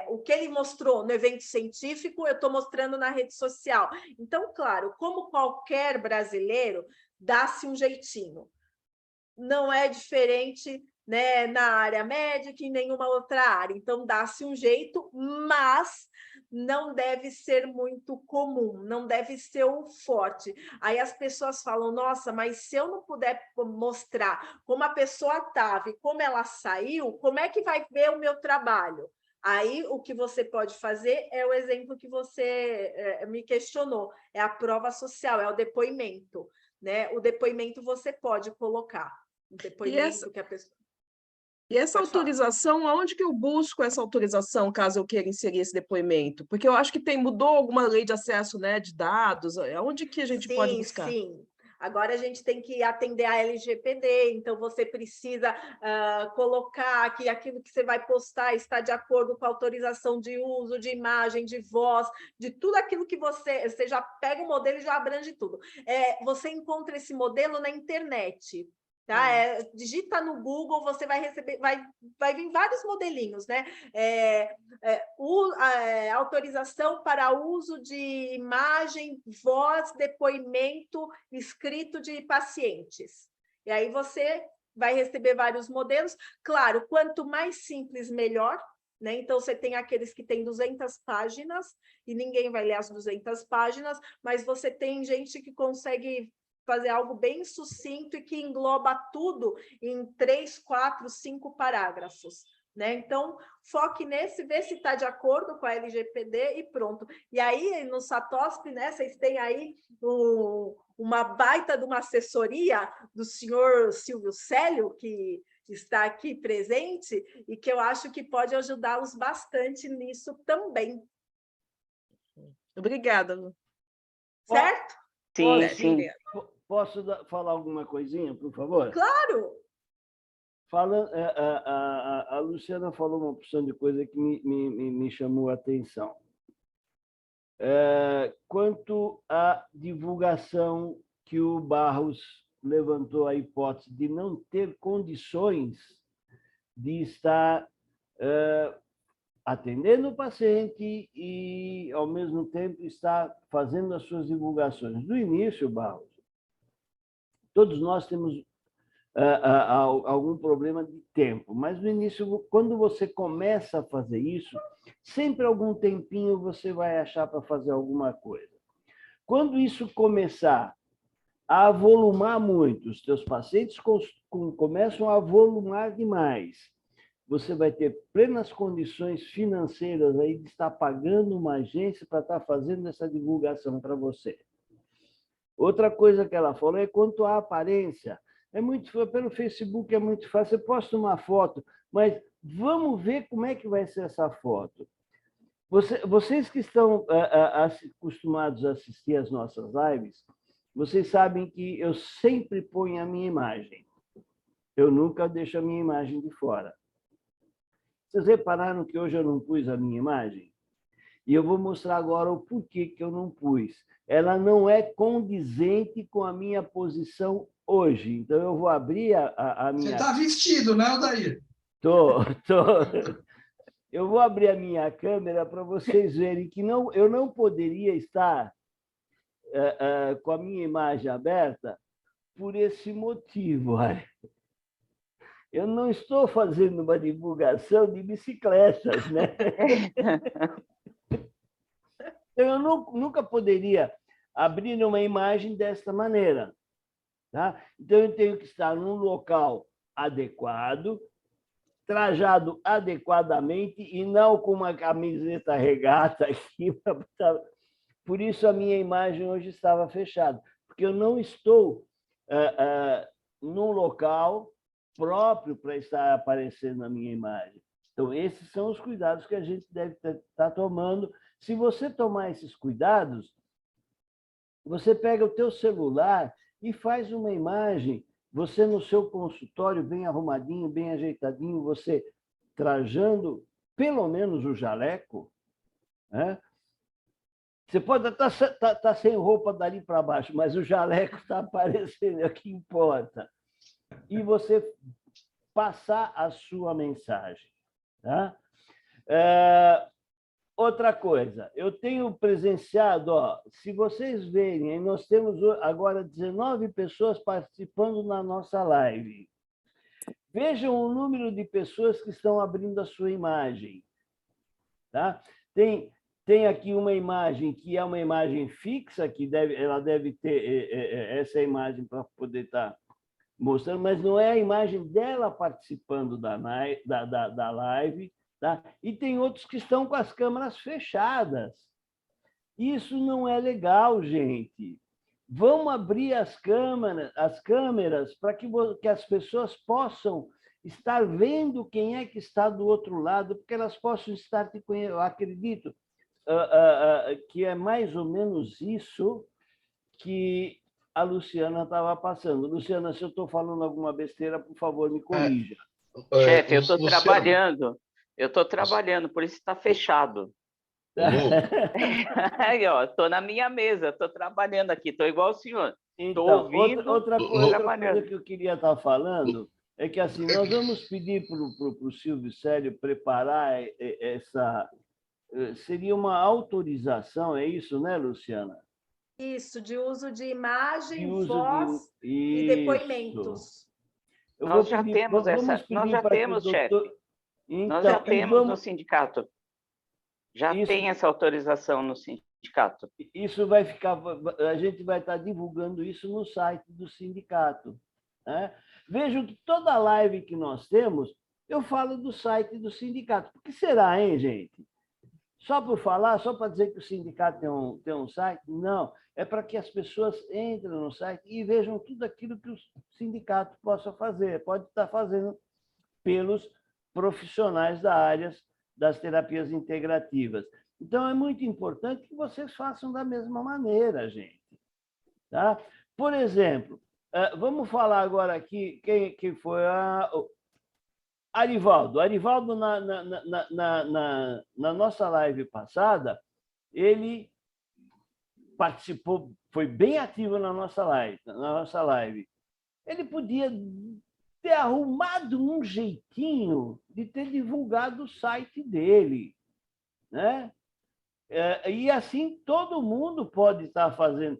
o que ele mostrou no evento científico, eu estou mostrando na rede social. Então, claro, como qualquer brasileiro, dá-se um jeitinho. Não é diferente, né, na área médica e em nenhuma outra área. Então, dá-se um jeito, mas não deve ser muito comum, não deve ser o forte. Aí as pessoas falam, nossa, mas se eu não puder mostrar como a pessoa estava e como ela saiu, como é que vai ver o meu trabalho? Aí, o que você pode fazer é o exemplo que você me questionou, é a prova social, é o depoimento, né? O depoimento você pode colocar, o depoimento que a pessoa... E essa autorização, aonde que eu busco essa autorização, caso eu queira inserir esse depoimento? Porque eu acho que mudou alguma lei de acesso, né, de dados, aonde que a gente pode buscar? Sim. Agora a gente tem que atender a LGPD, então você precisa colocar que aquilo que você vai postar está de acordo com a autorização de uso, de imagem, de voz, de tudo aquilo que você já pega o modelo e já abrange tudo. Você encontra esse modelo na internet. Tá? Digita no Google, você vai receber, vai vir vários modelinhos, né? Autorização para uso de imagem, voz, depoimento escrito de pacientes. E aí você vai receber vários modelos. Claro, quanto mais simples, melhor, né? Então, você tem aqueles que têm 200 páginas e ninguém vai ler as 200 páginas, mas você tem gente que consegue fazer algo bem sucinto e que engloba tudo em 3, 4, 5 parágrafos, né? Então, foque nesse, vê se está de acordo com a LGPD e pronto. E aí, no Satosp, né, vocês têm aí uma baita de uma assessoria do senhor Silvio Célio, que está aqui presente, e que eu acho que pode ajudá-los bastante nisso também. Obrigada, Lu. Certo? Sim, sim. Posso falar alguma coisinha, por favor? Claro! A Luciana falou uma porção de coisa que me chamou a atenção. Quanto à divulgação que o Barros levantou a hipótese de não ter condições de estar atendendo o paciente e, ao mesmo tempo, estar fazendo as suas divulgações. No início, Barros, todos nós temos algum problema de tempo, mas no início, quando você começa a fazer isso, sempre algum tempinho você vai achar para fazer alguma coisa. Quando isso começar a avolumar muito, os teus pacientes começam a avolumar demais, você vai ter plenas condições financeiras aí de estar pagando uma agência para estar fazendo essa divulgação para você. Outra coisa que ela falou é quanto à aparência. Pelo Facebook é muito fácil, você posta uma foto, mas vamos ver como é que vai ser essa foto. Vocês que estão acostumados a assistir às nossas lives, vocês sabem que eu sempre ponho a minha imagem. Eu nunca deixo a minha imagem de fora. Vocês repararam que hoje eu não pus a minha imagem? E eu vou mostrar agora o porquê que eu não pus. Ela não é condizente com a minha posição hoje. Então, eu vou abrir a minha... Você está vestido, né, Odair? Tô. Eu vou abrir a minha câmera para vocês verem que eu não poderia estar com a minha imagem aberta por esse motivo. Olha. Eu não estou fazendo uma divulgação de bicicletas, né? Eu nunca poderia abrir uma imagem desta maneira. Tá? Então, eu tenho que estar num local adequado, trajado adequadamente e não com uma camiseta regata aqui. Por isso, a minha imagem hoje estava fechada, porque eu não estou num local próprio para estar aparecendo a minha imagem. Então, esses são os cuidados que a gente deve estar tomando. Se você tomar esses cuidados, você pega o teu celular e faz uma imagem, você no seu consultório, bem arrumadinho, bem ajeitadinho, você trajando pelo menos o jaleco, né? Você pode estar sem roupa dali para baixo, mas o jaleco está aparecendo, é o que importa. E você passar a sua mensagem. Tá? Outra coisa, eu tenho presenciado, se vocês verem, nós temos agora 19 pessoas participando na nossa live. Vejam o número de pessoas que estão abrindo a sua imagem. Tá? Tem aqui uma imagem que é uma imagem fixa, que ela deve ter essa imagem para poder estar mostrando, mas não é a imagem dela participando da live. Tá? E tem outros que estão com as câmeras fechadas. Isso não é legal, gente. Vamos abrir as câmeras para que as pessoas possam estar vendo quem é que está do outro lado, porque elas possam estar te conhecendo. Eu acredito que é mais ou menos isso que a Luciana estava passando. Luciana, se eu estou falando alguma besteira, por favor, me corrija. Chefe, eu estou trabalhando. Eu estou trabalhando, por isso está fechado. Estou na minha mesa, estou trabalhando aqui, estou igual o senhor. Estou ouvindo, outra coisa que eu queria estar falando é que assim, nós vamos pedir para o Silvio Célio preparar essa... Seria uma autorização, é isso, né, Luciana? Isso, de uso de imagem, voz e depoimentos. Nós já temos, chefe. Então, nós já temos no sindicato. Já tem essa autorização no sindicato. Isso vai ficar... A gente vai estar divulgando isso no site do sindicato. Né? Vejam que toda live que nós temos, eu falo do site do sindicato. Por que será, hein, gente? Só por falar, só para dizer que o sindicato tem um site? Não, é para que as pessoas entrem no site e vejam tudo aquilo que o sindicato possa fazer, pode estar fazendo pelos profissionais da área das terapias integrativas. Então, é muito importante que vocês façam da mesma maneira, gente. Tá? Por exemplo, vamos falar agora aqui quem foi Arivaldo. Arivaldo, na nossa live passada, ele participou, foi bem ativo na nossa live. Ele podia ter arrumado um jeitinho de ter divulgado o site dele, né? E assim todo mundo pode estar fazendo.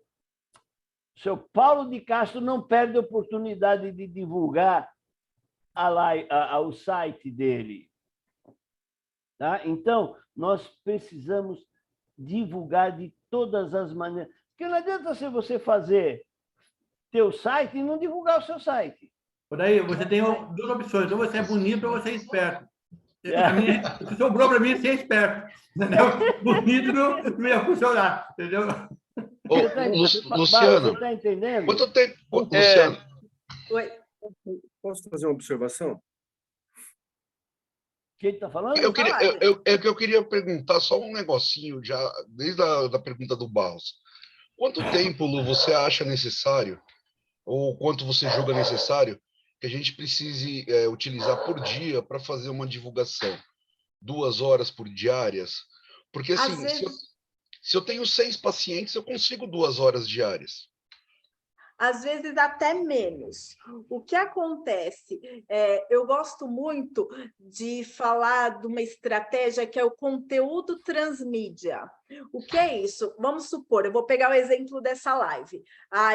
O seu Paulo de Castro não perde a oportunidade de divulgar o site dele. Tá? Então, nós precisamos divulgar de todas as maneiras. Porque não adianta você fazer teu site e não divulgar o seu site. Por aí, você tem duas opções. Ou você é bonito ou você é esperto. O que sobrou para mim é ser esperto. Entendeu? Bonito não ia funcionar. Entendeu? Luciano, você está entendendo? Quanto tempo... Luciano. Oi. Posso fazer uma observação? Quem está falando? Eu queria perguntar só um negocinho, já desde a pergunta do Barros. Quanto tempo, Lu, você acha necessário, ou quanto você julga necessário, que a gente precise utilizar por dia para fazer uma divulgação? 2 horas por diárias? Porque, assim, se eu tenho 6 pacientes, eu consigo 2 horas diárias. Às vezes até menos. O que acontece? Eu gosto muito de falar de uma estratégia que é o conteúdo transmídia. O que é isso? Vamos supor, eu vou pegar o exemplo dessa live.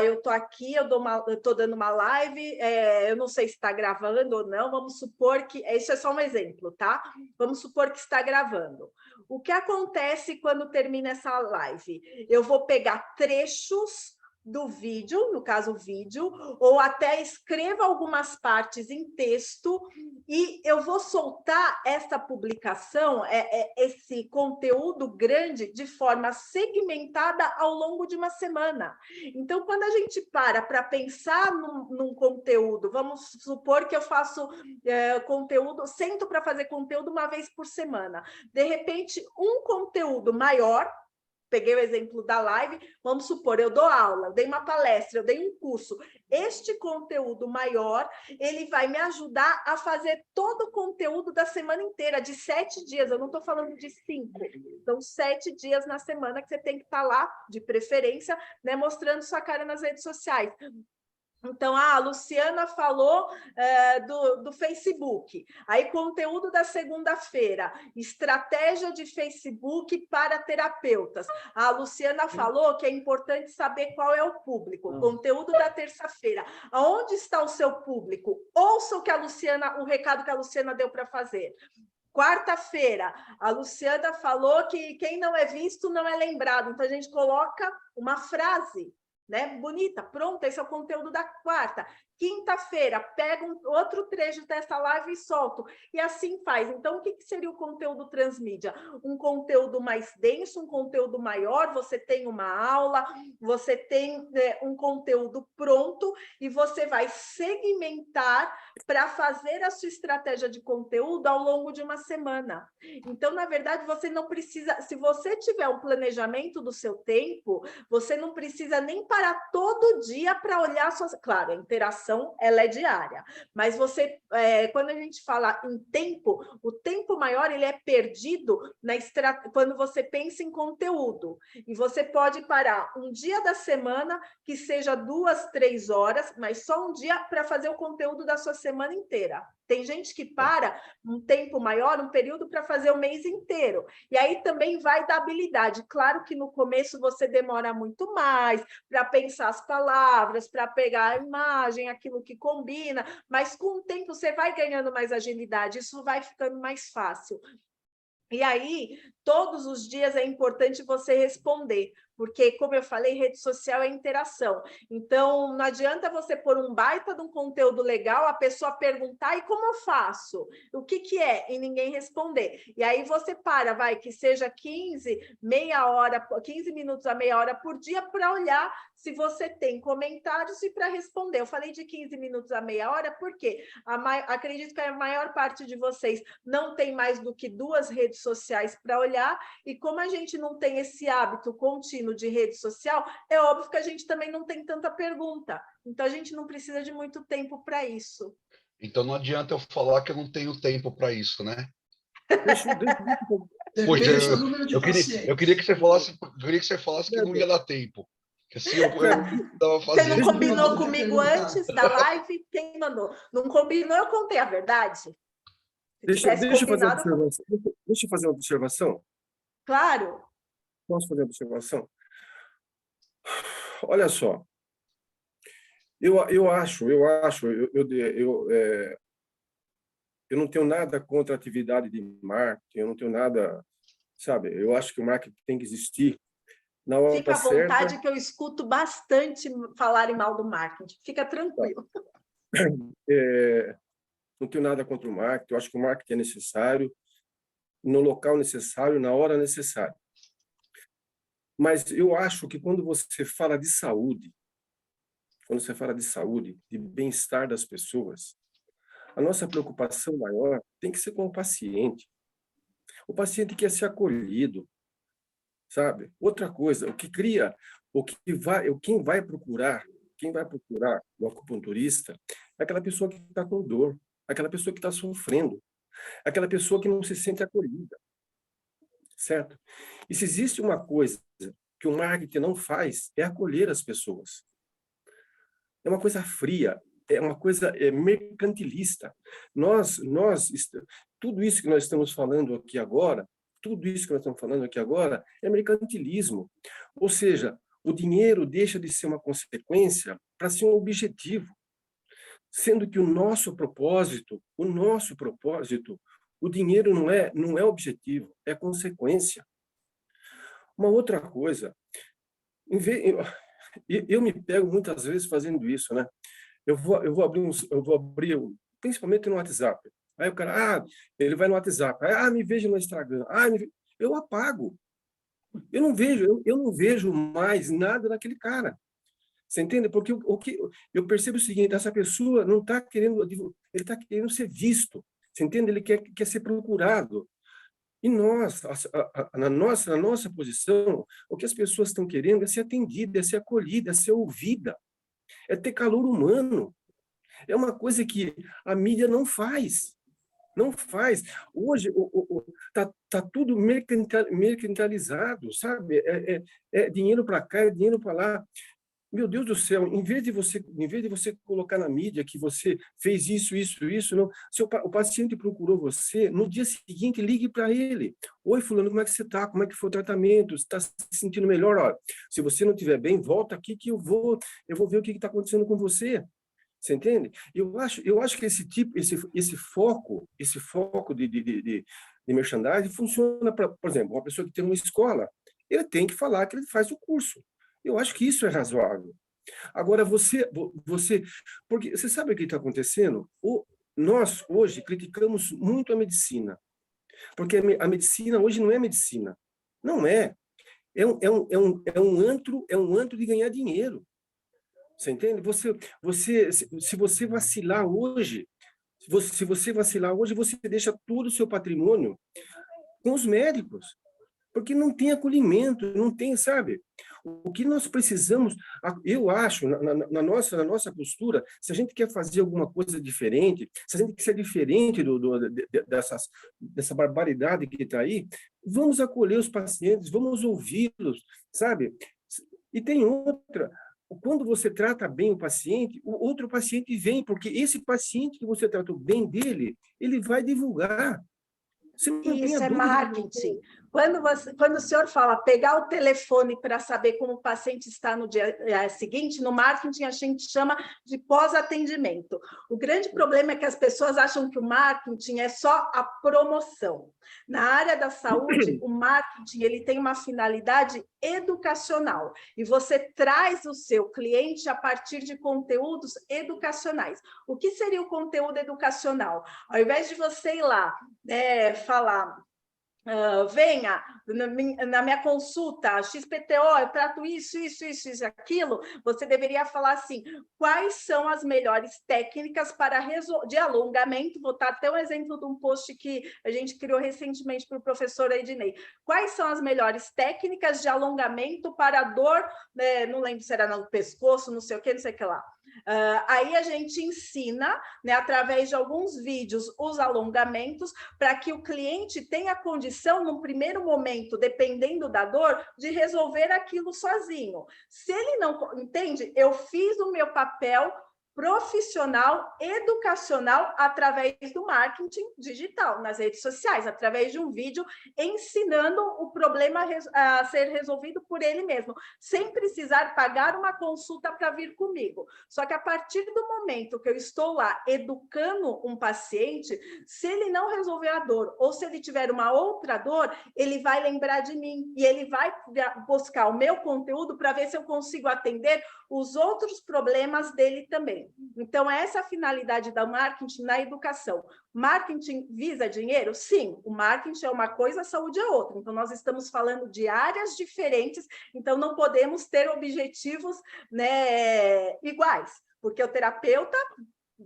Eu estou aqui, eu estou dando uma live, eu não sei se está gravando ou não, vamos supor que... Isso é só um exemplo, tá? Vamos supor que está gravando. O que acontece quando termina essa live? Eu vou pegar trechos do vídeo, no caso o vídeo, ou até escreva algumas partes em texto e eu vou soltar essa publicação, esse conteúdo grande de forma segmentada ao longo de uma semana. Então, quando a gente para pensar num conteúdo, vamos supor que eu faço conteúdo, sento para fazer conteúdo uma vez por semana. De repente, um conteúdo maior, peguei o exemplo da live, vamos supor, eu dou aula, eu dei uma palestra, eu dei um curso. Este conteúdo maior, ele vai me ajudar a fazer todo o conteúdo da semana inteira, de 7 dias, eu não estou falando de 5, são 7 dias na semana que você tem que estar lá, de preferência, né, mostrando sua cara nas redes sociais. Então, a Luciana falou do Facebook. Aí, conteúdo da segunda-feira, estratégia de Facebook para terapeutas. A Luciana falou que é importante saber qual é o público. Conteúdo da terça-feira. Aonde está o seu público? Ouça o recado que a Luciana deu para fazer. Quarta-feira, a Luciana falou que quem não é visto não é lembrado. Então, a gente coloca uma frase, né? Bonita, pronto, esse é o conteúdo da quarta. Quinta-feira, pega outro trecho dessa live e solto. E assim faz. Então, o que seria o conteúdo transmídia? Um conteúdo mais denso, um conteúdo maior, você tem uma aula, você tem um conteúdo pronto e você vai segmentar para fazer a sua estratégia de conteúdo ao longo de uma semana. Então, na verdade, você não precisa... Se você tiver um planejamento do seu tempo, você não precisa nem parar todo dia para olhar suas... Claro, a interação ela é diária, mas você, quando a gente fala em tempo, o tempo maior ele é perdido quando você pensa em conteúdo, e você pode parar um dia da semana, que seja 2, 3 horas, mas só um dia para fazer o conteúdo da sua semana inteira. Tem gente que para um tempo maior, um período para fazer o mês inteiro. E aí também vai da habilidade. Claro que no começo você demora muito mais para pensar as palavras, para pegar a imagem, aquilo que combina, mas com o tempo você vai ganhando mais agilidade, isso vai ficando mais fácil. E aí, todos os dias é importante você responder, porque, como eu falei, rede social é interação. Então, não adianta você pôr um baita de um conteúdo legal, a pessoa perguntar, e como eu faço? O que é? E ninguém responder. E aí você vai, que seja 15 minutos a meia hora por dia, para olhar se você tem comentários e para responder. Eu falei de 15 minutos a meia hora, porque acredito que a maior parte de vocês não tem mais do que 2 redes sociais para olhar, e como a gente não tem esse hábito contínuo de rede social, é óbvio que a gente também não tem tanta pergunta. Então, a gente não precisa de muito tempo para isso. Então, não adianta eu falar que eu não tenho tempo para isso, né? Poxa, eu queria que você falasse que não ia dar tempo. Que assim eu tava fazendo. Você não combinou comigo antes da live? Quem mandou? Não combinou, eu contei a verdade. Deixa eu fazer uma observação. Claro. Posso fazer uma observação? Olha só. Eu não tenho nada contra a atividade de marketing, eu não tenho nada, sabe? Eu acho que o marketing tem que existir na hora certa. Fica à vontade, certa. Que eu escuto bastante falarem mal do marketing. Fica tranquilo. Não tenho nada contra o marketing, eu acho que o marketing é necessário, no local necessário, na hora necessária. Mas eu acho que quando você fala de saúde, de bem-estar das pessoas, a nossa preocupação maior tem que ser com o paciente. O paciente quer ser acolhido, sabe? Outra coisa, quem vai procurar o acupunturista é aquela pessoa que está com dor, aquela pessoa que está sofrendo, aquela pessoa que não se sente acolhida, certo? E se existe uma coisa que o marketing não faz, é acolher as pessoas. É uma coisa fria, é uma coisa mercantilista. Tudo isso que nós estamos falando aqui agora, é mercantilismo. Ou seja, o dinheiro deixa de ser uma consequência para ser um objetivo. Sendo que o nosso propósito, o dinheiro não é objetivo, é consequência. Uma outra coisa, eu me pego muitas vezes fazendo isso, né? Eu vou abrir, principalmente no WhatsApp. Aí o cara, ele vai no WhatsApp, me veja no Instagram, eu apago. Eu não vejo mais nada daquele cara. Você entende? Porque o que eu percebo é o seguinte, essa pessoa não está querendo, ele está querendo ser visto. Você entende? Ele quer ser procurado. E nós, na nossa posição, o que as pessoas estão querendo é ser atendida, é ser acolhida, é ser ouvida, é ter calor humano. É uma coisa que a mídia não faz. Não faz. Hoje tá tudo mercantilizado, sabe? É dinheiro para cá, é dinheiro para lá. Meu Deus do céu, em vez de você colocar na mídia que você fez isso, não, o paciente procurou você, no dia seguinte ligue para ele. Oi, fulano, como é que você está? Como é que foi o tratamento? Você está se sentindo melhor? Olha, se você não estiver bem, volta aqui que eu vou ver o que está acontecendo com você. Você entende? Eu acho que esse foco de merchandising funciona para, por exemplo, uma pessoa que tem uma escola, ele tem que falar que ele faz o curso. Eu acho que isso é razoável. Agora, porque você sabe o que está acontecendo? Nós, hoje, criticamos muito a medicina. Porque a medicina hoje não é medicina. Não é. É um antro de ganhar dinheiro. Você entende? Se você vacilar hoje, você deixa todo o seu patrimônio com os médicos. Porque não tem acolhimento, não tem, sabe? O que nós precisamos, eu acho, na nossa postura, se a gente quer fazer alguma coisa diferente, se a gente quer ser diferente dessa barbaridade que está aí, vamos acolher os pacientes, vamos ouvi-los, sabe? E tem outra, quando você trata bem o paciente, o outro paciente vem, porque esse paciente que você tratou bem dele, ele vai divulgar. Isso é marketing. Quando o senhor fala pegar o telefone para saber como o paciente está no dia seguinte, no marketing a gente chama de pós-atendimento. O grande problema é que as pessoas acham que o marketing é só a promoção. Na área da saúde, o marketing ele tem uma finalidade educacional e você traz o seu cliente a partir de conteúdos educacionais. O que seria o conteúdo educacional? Ao invés de você ir lá falar... venha na minha consulta, XPTO, eu trato isso, aquilo, você deveria falar assim, quais são as melhores técnicas de alongamento, vou dar até um exemplo de um post que a gente criou recentemente para o professor Ednei, quais são as melhores técnicas de alongamento para dor, não lembro se era no pescoço, não sei o que lá. Aí a gente ensina, através de alguns vídeos, os alongamentos, para que o cliente tenha condição, num primeiro momento, dependendo da dor, de resolver aquilo sozinho. Se ele não entende, eu fiz o meu papel profissional, educacional, através do marketing digital, nas redes sociais, através de um vídeo ensinando o problema a ser resolvido por ele mesmo, sem precisar pagar uma consulta para vir comigo. Só que a partir do momento que eu estou lá educando um paciente, se ele não resolver a dor, ou se ele tiver uma outra dor, ele vai lembrar de mim, e ele vai buscar o meu conteúdo para ver se eu consigo atender os outros problemas dele também. Então, essa é a finalidade da marketing na educação. Marketing visa dinheiro? Sim, o marketing é uma coisa, a saúde é outra. Então, nós estamos falando de áreas diferentes, então não podemos ter objetivos iguais, porque o terapeuta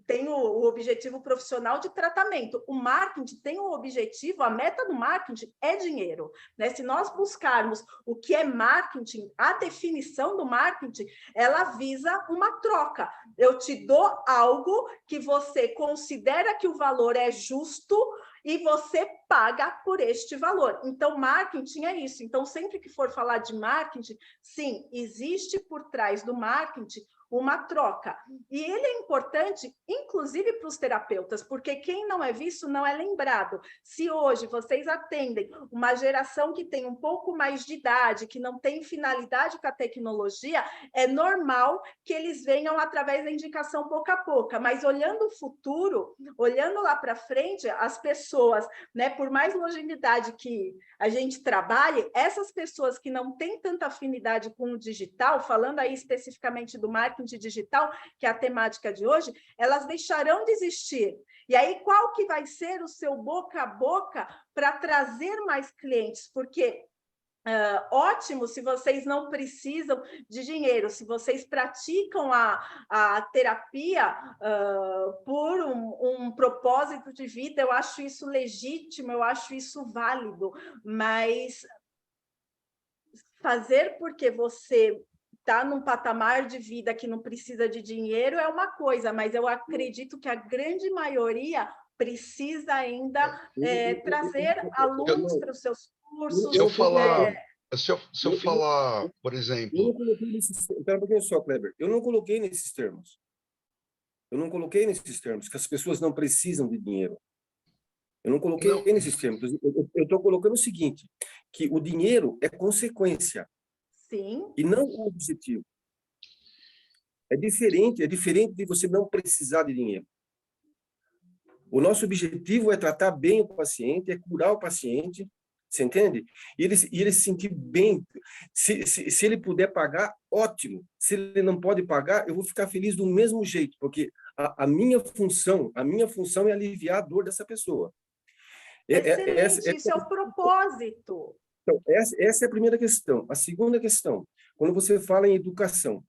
tem o objetivo profissional de tratamento. O marketing tem o objetivo, a meta do marketing é dinheiro. Se nós buscarmos o que é marketing, a definição do marketing, ela visa uma troca. Eu te dou algo que você considera que o valor é justo e você paga por este valor. Então, marketing é isso. Então, sempre que for falar de marketing, sim, existe por trás do marketing uma troca. E ele é importante, inclusive para os terapeutas, porque quem não é visto não é lembrado. Se hoje vocês atendem uma geração que tem um pouco mais de idade, que não tem finalidade com a tecnologia, é normal que eles venham através da indicação pouco a pouco. Mas olhando o futuro, olhando lá para frente, as pessoas, por mais longevidade que a gente trabalhe, essas pessoas que não têm tanta afinidade com o digital, falando aí especificamente do marketing digital, que é a temática de hoje, elas deixarão de existir. E aí, qual que vai ser o seu boca a boca para trazer mais clientes? Porque ótimo se vocês não precisam de dinheiro, se vocês praticam a terapia por um propósito de vida, eu acho isso legítimo, eu acho isso válido, mas fazer porque você está num patamar de vida que não precisa de dinheiro é uma coisa, mas eu acredito que a grande maioria precisa ainda trazer alunos para os seus cursos. Se eu falar, por exemplo... Eu não coloquei espera um pouquinho só, Kleber. Eu não coloquei nesses termos. Que as pessoas não precisam de dinheiro. Eu não coloquei nesses termos. Eu estou colocando o seguinte, que o dinheiro é consequência. Sim. E não o objetivo. É diferente de você não precisar de dinheiro. O nosso objetivo é tratar bem o paciente, é curar o paciente, você entende? E ele se sentir bem. Se ele puder pagar, ótimo. Se ele não pode pagar, eu vou ficar feliz do mesmo jeito, porque a minha função é aliviar a dor dessa pessoa. Excelente, isso é o propósito. Então, essa é a primeira questão. A segunda questão, quando você fala em educação,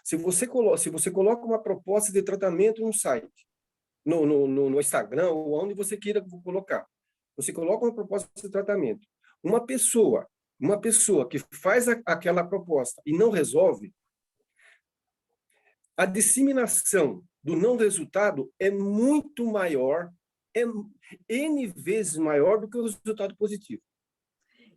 se você coloca uma proposta de tratamento no site, no Instagram, ou onde você queira colocar, você coloca uma proposta de tratamento, uma pessoa que faz aquela proposta e não resolve, a disseminação do não resultado é muito maior, é N vezes maior do que o resultado positivo.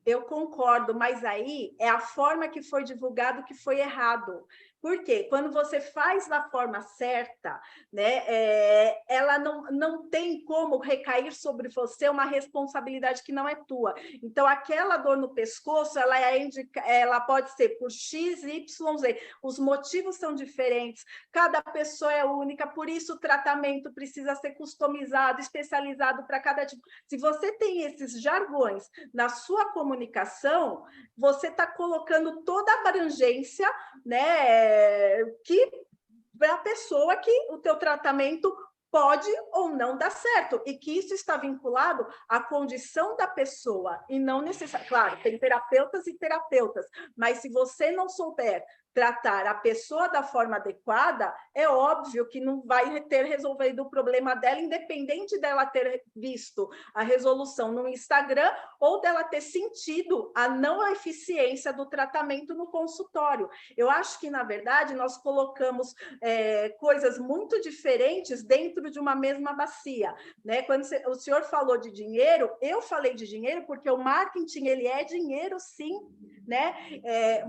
Eu concordo, mas aí é a forma que foi divulgado que foi errado. Por quê? Quando você faz da forma certa, né, ela não tem como recair sobre você uma responsabilidade que não é tua. Então, aquela dor no pescoço, ela pode ser por X, Y, Z. Os motivos são diferentes, cada pessoa é única, por isso o tratamento precisa ser customizado, especializado para cada tipo. Se você tem esses jargões na sua comunicação, você está colocando toda a abrangência, né, que para a pessoa que o teu tratamento pode ou não dar certo, e que isso está vinculado à condição da pessoa, e não necessariamente... Claro, tem terapeutas e terapeutas, mas se você não souber tratar a pessoa da forma adequada, é óbvio que não vai ter resolvido o problema dela, independente dela ter visto a resolução no Instagram ou dela ter sentido a não eficiência do tratamento no consultório. Eu acho que, na verdade, nós colocamos coisas muito diferentes dentro de uma mesma bacia, né? Quando o senhor falou de dinheiro, eu falei de dinheiro porque o marketing, ele é dinheiro, sim, né?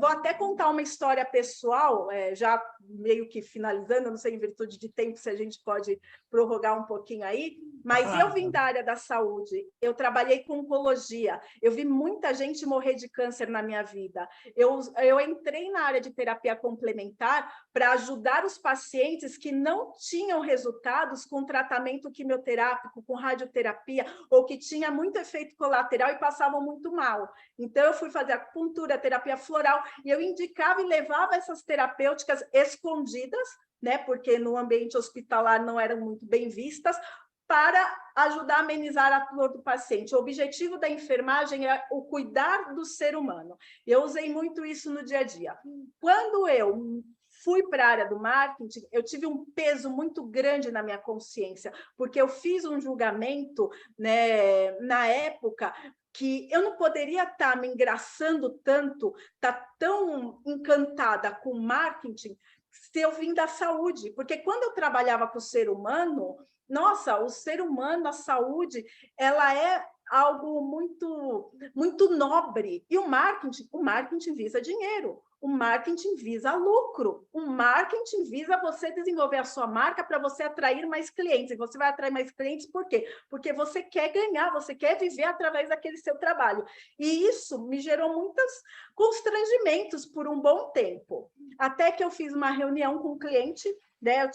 Vou até contar uma história pessoal, já meio que finalizando, não sei, em virtude de tempo, se a gente pode prorrogar um pouquinho aí, mas eu vim da área da saúde, eu trabalhei com oncologia, eu vi muita gente morrer de câncer na minha vida. Eu entrei na área de terapia complementar para ajudar os pacientes que não tinham resultados com tratamento quimioterápico, com radioterapia, ou que tinha muito efeito colateral e passavam muito mal. Então, eu fui fazer acupuntura, terapia floral, e eu indicava e levava essas terapêuticas escondidas, né, porque no ambiente hospitalar não eram muito bem vistas, para ajudar a amenizar a dor do paciente. O objetivo da enfermagem é o cuidar do ser humano. Eu usei muito isso no dia a dia. Quando eu fui para a área do marketing, eu tive um peso muito grande na minha consciência, porque eu fiz um julgamento, né, na época, que eu não poderia estar me engraçando tanto, estar tão encantada com marketing, se eu vim da saúde. Porque quando eu trabalhava com o ser humano, nossa, o ser humano, a saúde, ela é algo muito, muito nobre. E o marketing visa dinheiro. O marketing visa lucro. O marketing visa você desenvolver a sua marca para você atrair mais clientes. E você vai atrair mais clientes por quê? Porque você quer ganhar, você quer viver através daquele seu trabalho. E isso me gerou muitos constrangimentos por um bom tempo. Até que eu fiz uma reunião com um cliente, né? Eu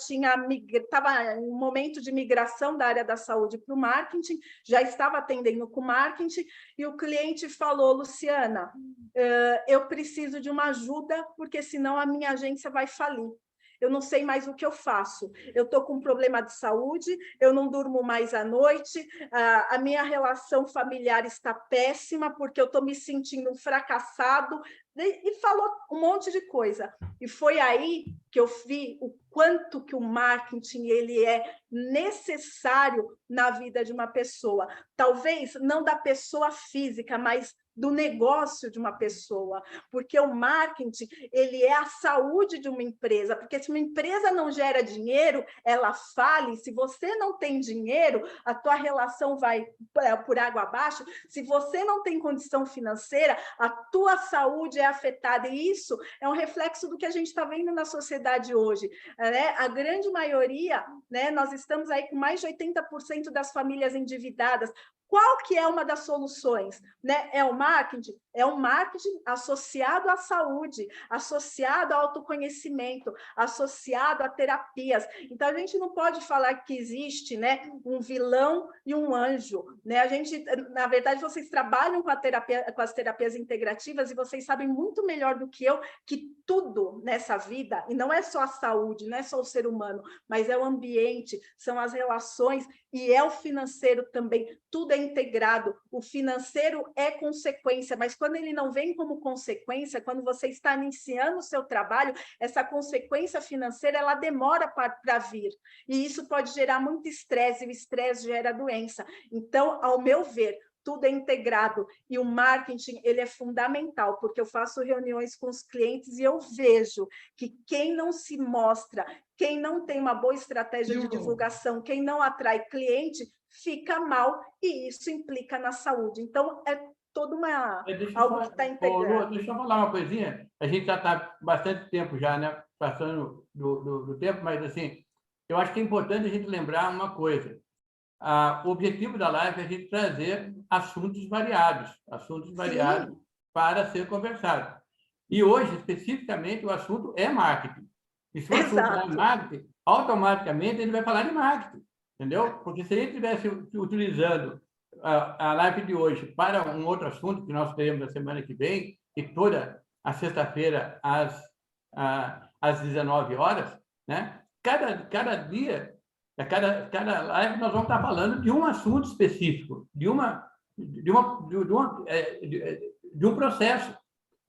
estava em um momento de migração da área da saúde para o marketing, já estava atendendo com marketing, e o cliente falou: Luciana, eu preciso de uma ajuda, porque senão a minha agência vai falir. Eu não sei mais o que eu faço. Eu estou com um problema de saúde, eu não durmo mais à noite, a minha relação familiar está péssima, porque eu estou me sentindo um fracassado, e falou um monte de coisa. E foi aí que eu vi o quanto que o marketing ele é necessário na vida de uma pessoa. Talvez não da pessoa física, mas do negócio de uma pessoa, porque o marketing ele é a saúde de uma empresa, porque se uma empresa não gera dinheiro, ela fale. Se você não tem dinheiro, a tua relação vai por água abaixo. Se você não tem condição financeira, a tua saúde é afetada, e isso é um reflexo do que a gente está vendo na sociedade hoje, né? A grande maioria, né, nós estamos aí com mais de 80% das famílias endividadas. Qual que é uma das soluções, né? É o marketing associado à saúde, associado ao autoconhecimento, associado a terapias. Então, a gente não pode falar que existe, né, um vilão e um anjo, né? Na verdade, vocês trabalham com as terapias integrativas, e vocês sabem muito melhor do que eu que tudo nessa vida, e não é só a saúde, não é só o ser humano, mas é o ambiente, são as relações, e é o financeiro também. Tudo é integrado. O financeiro é consequência, mas quando ele não vem como consequência, quando você está iniciando o seu trabalho, essa consequência financeira ela demora para vir, e isso pode gerar muito estresse, e o estresse gera doença. Então, ao meu ver, tudo é integrado, e o marketing ele é fundamental, porque eu faço reuniões com os clientes e eu vejo que quem não se mostra, quem não tem uma boa estratégia de divulgação, quem não atrai cliente, fica mal, e isso implica na saúde. Então, é toda algo que está integrado. Deixa eu falar uma coisinha. A gente já está bastante tempo já, né, passando do tempo, mas assim, eu acho que é importante a gente lembrar uma coisa. O objetivo da live é a gente trazer assuntos variados para ser conversado. E hoje, especificamente, o assunto é marketing. E se o assunto é marketing, automaticamente ele vai falar de marketing, entendeu? Porque se ele estivesse utilizando a live de hoje para um outro assunto que nós teremos na semana que vem, e toda a sexta-feira às 19 horas, né? Cada dia, cada live, nós vamos estar falando de um assunto específico, de um processo.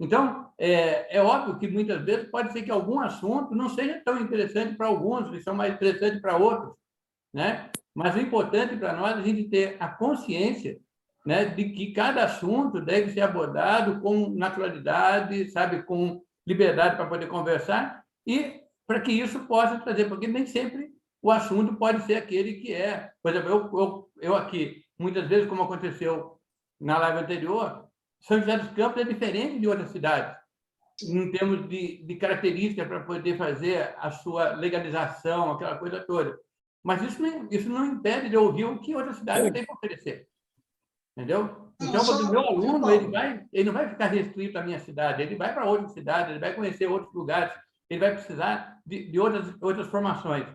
Então, é óbvio que muitas vezes pode ser que algum assunto não seja tão interessante para alguns, e são mais interessantes para outros, né? Mas o importante para nós é a gente ter a consciência, né, de que cada assunto deve ser abordado com naturalidade, sabe, com liberdade para poder conversar, e para que isso possa trazer, porque nem sempre o assunto pode ser aquele que é. Por exemplo, eu aqui, muitas vezes, como aconteceu na live anterior, São José dos Campos é diferente de outras cidades, em termos de características para poder fazer a sua legalização, aquela coisa toda. Mas isso não impede de ouvir o que outra cidade tem para oferecer. Entendeu? Então, o meu aluno, ele não vai ficar restrito à minha cidade, ele vai para outra cidade, ele vai conhecer outros lugares, ele vai precisar de outras formações.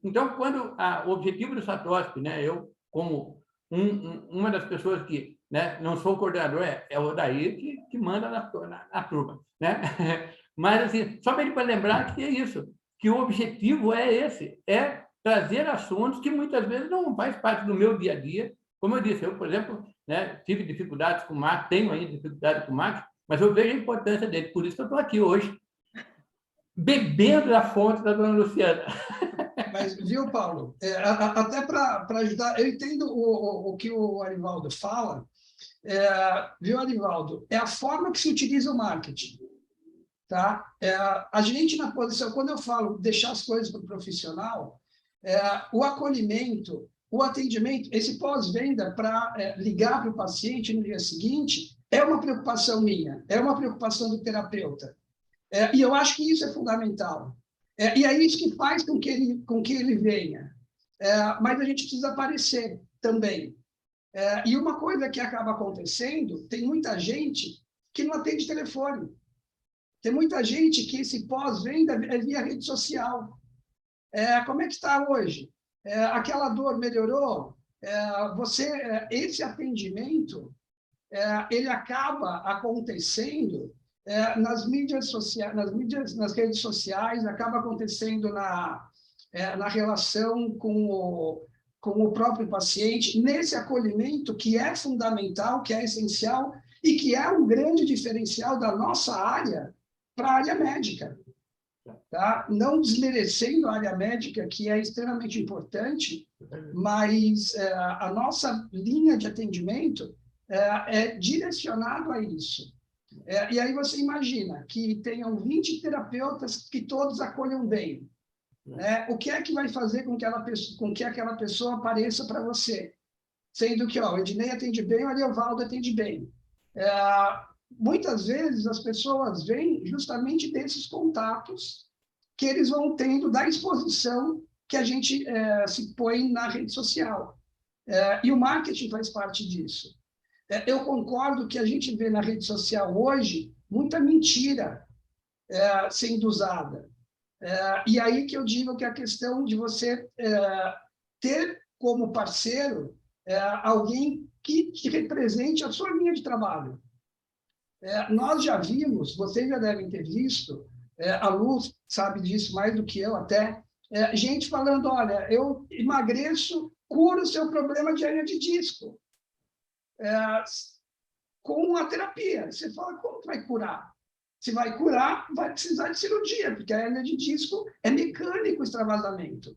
Então, quando o objetivo do Satoshi, né, eu, como uma das pessoas que, né, não sou o coordenador, é o Odair que manda na turma, né? Mas, assim, só para lembrar que é isso, que o objetivo é esse, é trazer assuntos que muitas vezes não faz parte do meu dia a dia. Como eu disse, eu, por exemplo, né, tive dificuldades com o marketing, tenho ainda dificuldade com o marketing, mas eu vejo a importância dele, por isso que eu estou aqui hoje, bebendo da fonte da dona Luciana. Mas, viu, Paulo, até para ajudar, eu entendo o que o Arivaldo fala, viu, Arivaldo? É a forma que se utiliza o marketing. Tá? A gente, na posição, quando eu falo deixar as coisas para o profissional, o acolhimento, o atendimento, esse pós-venda para ligar para o paciente no dia seguinte, é uma preocupação minha, é uma preocupação do terapeuta. E eu acho que isso é fundamental. E é isso que faz com que ele venha. Mas a gente precisa aparecer também. E uma coisa que acaba acontecendo, tem muita gente que não atende telefone. Tem muita gente que esse pós-venda é via rede social. Como é que está hoje? Aquela dor melhorou? Esse atendimento, ele acaba acontecendo nas mídias sociais, nas redes sociais, acaba acontecendo na relação com o próprio paciente, nesse acolhimento que é fundamental, que é essencial e que é um grande diferencial da nossa área para a área médica. Tá? Não desmerecendo a área médica, que é extremamente importante, mas a nossa linha de atendimento é direcionado a isso. E aí você imagina que tenham 20 terapeutas que todos acolham bem. O que é que vai fazer com que aquela pessoa apareça para você? Sendo que o Ednei atende bem, o Ariovaldo atende bem. Muitas vezes as pessoas vêm justamente desses contatos que eles vão tendo da exposição que a gente se põe na rede social. E o marketing faz parte disso. Eu concordo que a gente vê na rede social hoje muita mentira sendo usada. E aí que eu digo que a questão de você ter como parceiro alguém que represente a sua linha de trabalho. Nós já vimos, vocês já devem ter visto, a Luz sabe disso mais do que eu até, gente falando, olha, eu emagreço, curo o seu problema de hernia de disco. Com a terapia. Você fala, como que vai curar? Se vai curar, vai precisar de cirurgia, porque a hernia de disco é mecânico o extravasamento.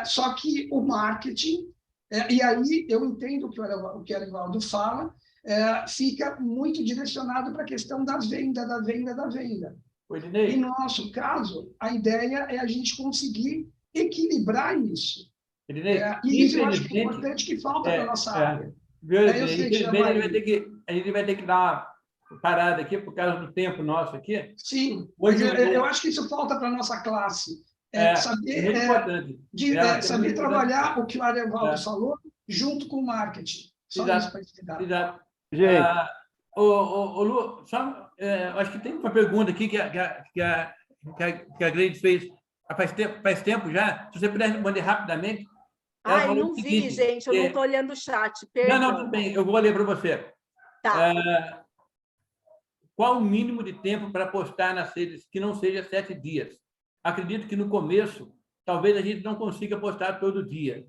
Só que o marketing, e aí eu entendo o que o Arivaldo fala, fica muito direcionado para a questão da venda. E no nosso caso, a ideia é a gente conseguir equilibrar isso. E isso eu acho que é importante, que falta para a nossa área. A gente vai ter que dar uma parada aqui por causa do tempo nosso aqui. Sim, hoje eu acho que isso falta para a nossa classe. Saber trabalhar o que o Ariovaldo falou junto com o marketing. Só isso para explicar. Exato. Gente. Lu, acho que tem uma pergunta aqui que a Gleide fez faz tempo já. Se você puder responder rapidamente. Eu não vi, gente. Eu não estou olhando o chat. Perdão. Não, tudo bem. Eu vou ler para você. Tá. Qual o mínimo de tempo para postar nas redes que não seja 7 dias? Acredito que no começo, talvez a gente não consiga postar todo dia.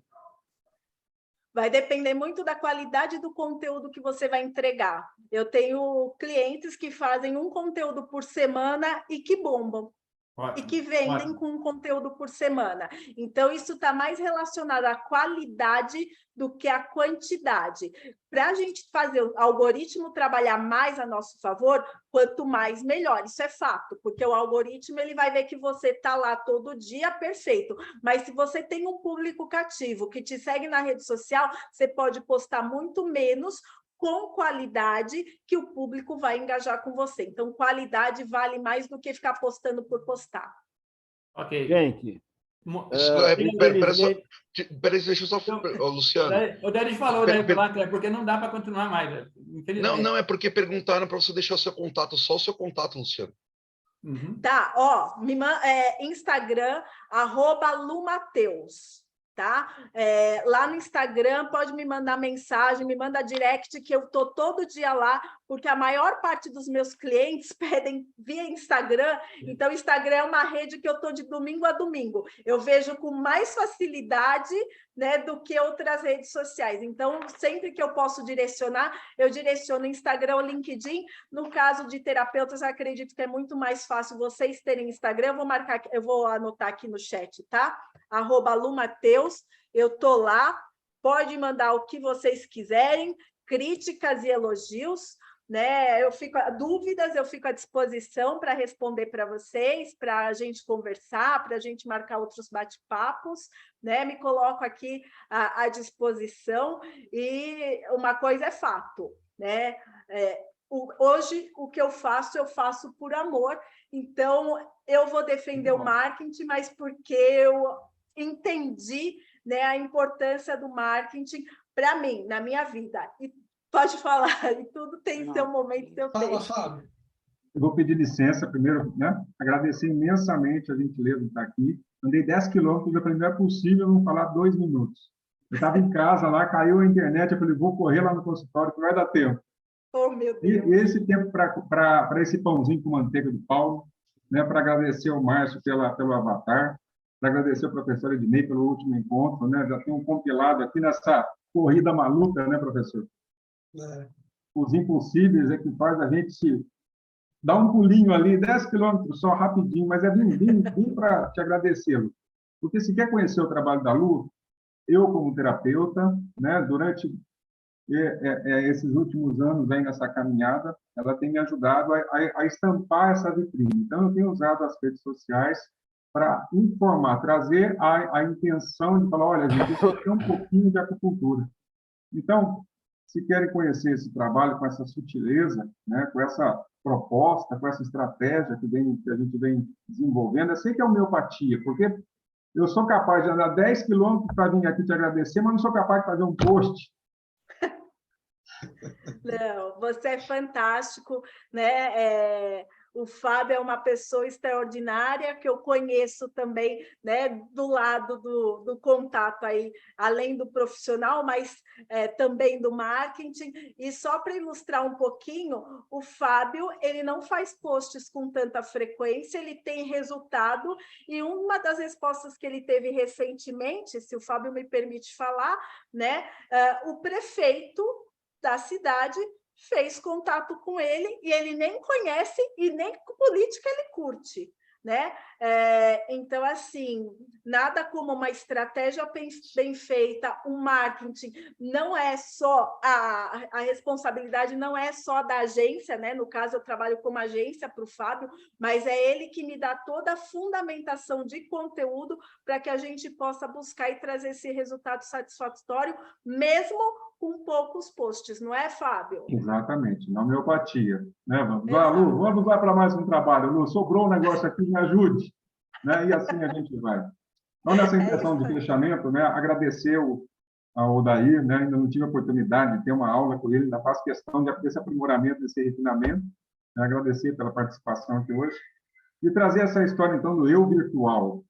Vai depender muito da qualidade do conteúdo que você vai entregar. Eu tenho clientes que fazem um conteúdo por semana e que bombam. Ótimo, e que vendem com um conteúdo por semana. Então, isso está mais relacionado à qualidade do que à quantidade. Para a gente fazer o algoritmo trabalhar mais a nosso favor, quanto mais, melhor. Isso é fato, porque o algoritmo ele vai ver que você está lá todo dia, perfeito. Mas se você tem um público cativo que te segue na rede social, você pode postar muito menos, com qualidade, que o público vai engajar com você. Então, qualidade vale mais do que ficar postando por postar. Ok. Gente... Peraí, deixa eu só... Luciano... O Déris falou, porque não dá para continuar mais. Não, é porque perguntaram para você deixar o seu contato, só o seu contato, Luciano. Uhum. Tá, Instagram, @lumateus. Tá? Lá no Instagram, pode me mandar mensagem, me manda direct, que eu estou todo dia lá, porque a maior parte dos meus clientes pedem via Instagram, então o Instagram é uma rede que eu estou de domingo a domingo. Eu vejo com mais facilidade, né, do que outras redes sociais. Então, sempre que eu posso direcionar, eu direciono Instagram ou LinkedIn. No caso de terapeutas, eu acredito que é muito mais fácil vocês terem Instagram. Eu vou anotar aqui no chat, tá? @lumateus, eu tô lá, pode mandar o que vocês quiserem, críticas e elogios, né? Dúvidas, eu fico à disposição para responder para vocês, para a gente conversar, para a gente marcar outros bate-papos, né? Me coloco aqui à disposição, e uma coisa é fato, né? Hoje, o que eu faço por amor, então eu vou defender o marketing, mas porque eu entendi, né, a importância do marketing para mim, na minha vida. E pode falar, e tudo tem seu momento, seu tempo. Fala, Fábio. Eu vou pedir licença primeiro, né? Agradecer imensamente a gentileza de estar aqui. Andei 10 quilômetros, eu falei, não é possível não falar 2 minutos. Eu estava em casa lá, caiu a internet, eu falei, vou correr lá no consultório, que vai dar tempo. Oh, meu Deus. E esse tempo para esse pãozinho com manteiga do Paulo, né? Para agradecer ao Márcio pelo avatar, para agradecer ao professor Ednei pelo último encontro, né? Já tem um compilado aqui nessa corrida maluca, né, professor? Os impossíveis é que faz a gente dar um pulinho ali, 10 quilômetros só, rapidinho, mas é vim para te agradecê-lo. Porque se quer conhecer o trabalho da Lu, eu como terapeuta, né, durante esses últimos anos aí nessa caminhada, ela tem me ajudado a estampar essa vitrine. Então, eu tenho usado as redes sociais para informar, trazer a intenção de falar, olha, gente, isso aqui é um pouquinho de acupuntura. Então, se querem conhecer esse trabalho com essa sutileza, né, com essa proposta, com essa estratégia que a gente vem desenvolvendo, eu sei que é homeopatia, porque eu sou capaz de andar 10 quilômetros para vir aqui te agradecer, mas não sou capaz de fazer um post. Não, você é fantástico, né? O Fábio é uma pessoa extraordinária que eu conheço também, né, do lado do contato aí, além do profissional, mas também do marketing. E só para ilustrar um pouquinho, o Fábio, ele não faz posts com tanta frequência, ele tem resultado, e uma das respostas que ele teve recentemente, se o Fábio me permite falar, né, o prefeito da cidade fez contato com ele, e ele nem conhece e nem política ele curte, né? Então, assim, nada como uma estratégia bem feita, um marketing, não é só a responsabilidade, não é só da agência, né? No caso, eu trabalho como agência para o Fábio, mas é ele que me dá toda a fundamentação de conteúdo para que a gente possa buscar e trazer esse resultado satisfatório, mesmo com poucos posts, não é, Fábio? Exatamente, na homeopatia. Né? Vamos lá, Lu, vamos lá para mais um trabalho. Lu, sobrou um negócio aqui, me ajude. Né? E assim a gente vai. Então, nessa intenção de fechamento, né, agradecer ao Odair, né, ainda não tive a oportunidade de ter uma aula com ele, ainda faço questão desse aprimoramento, desse refinamento, né, agradecer pela participação aqui hoje, e trazer essa história, então, do eu virtual,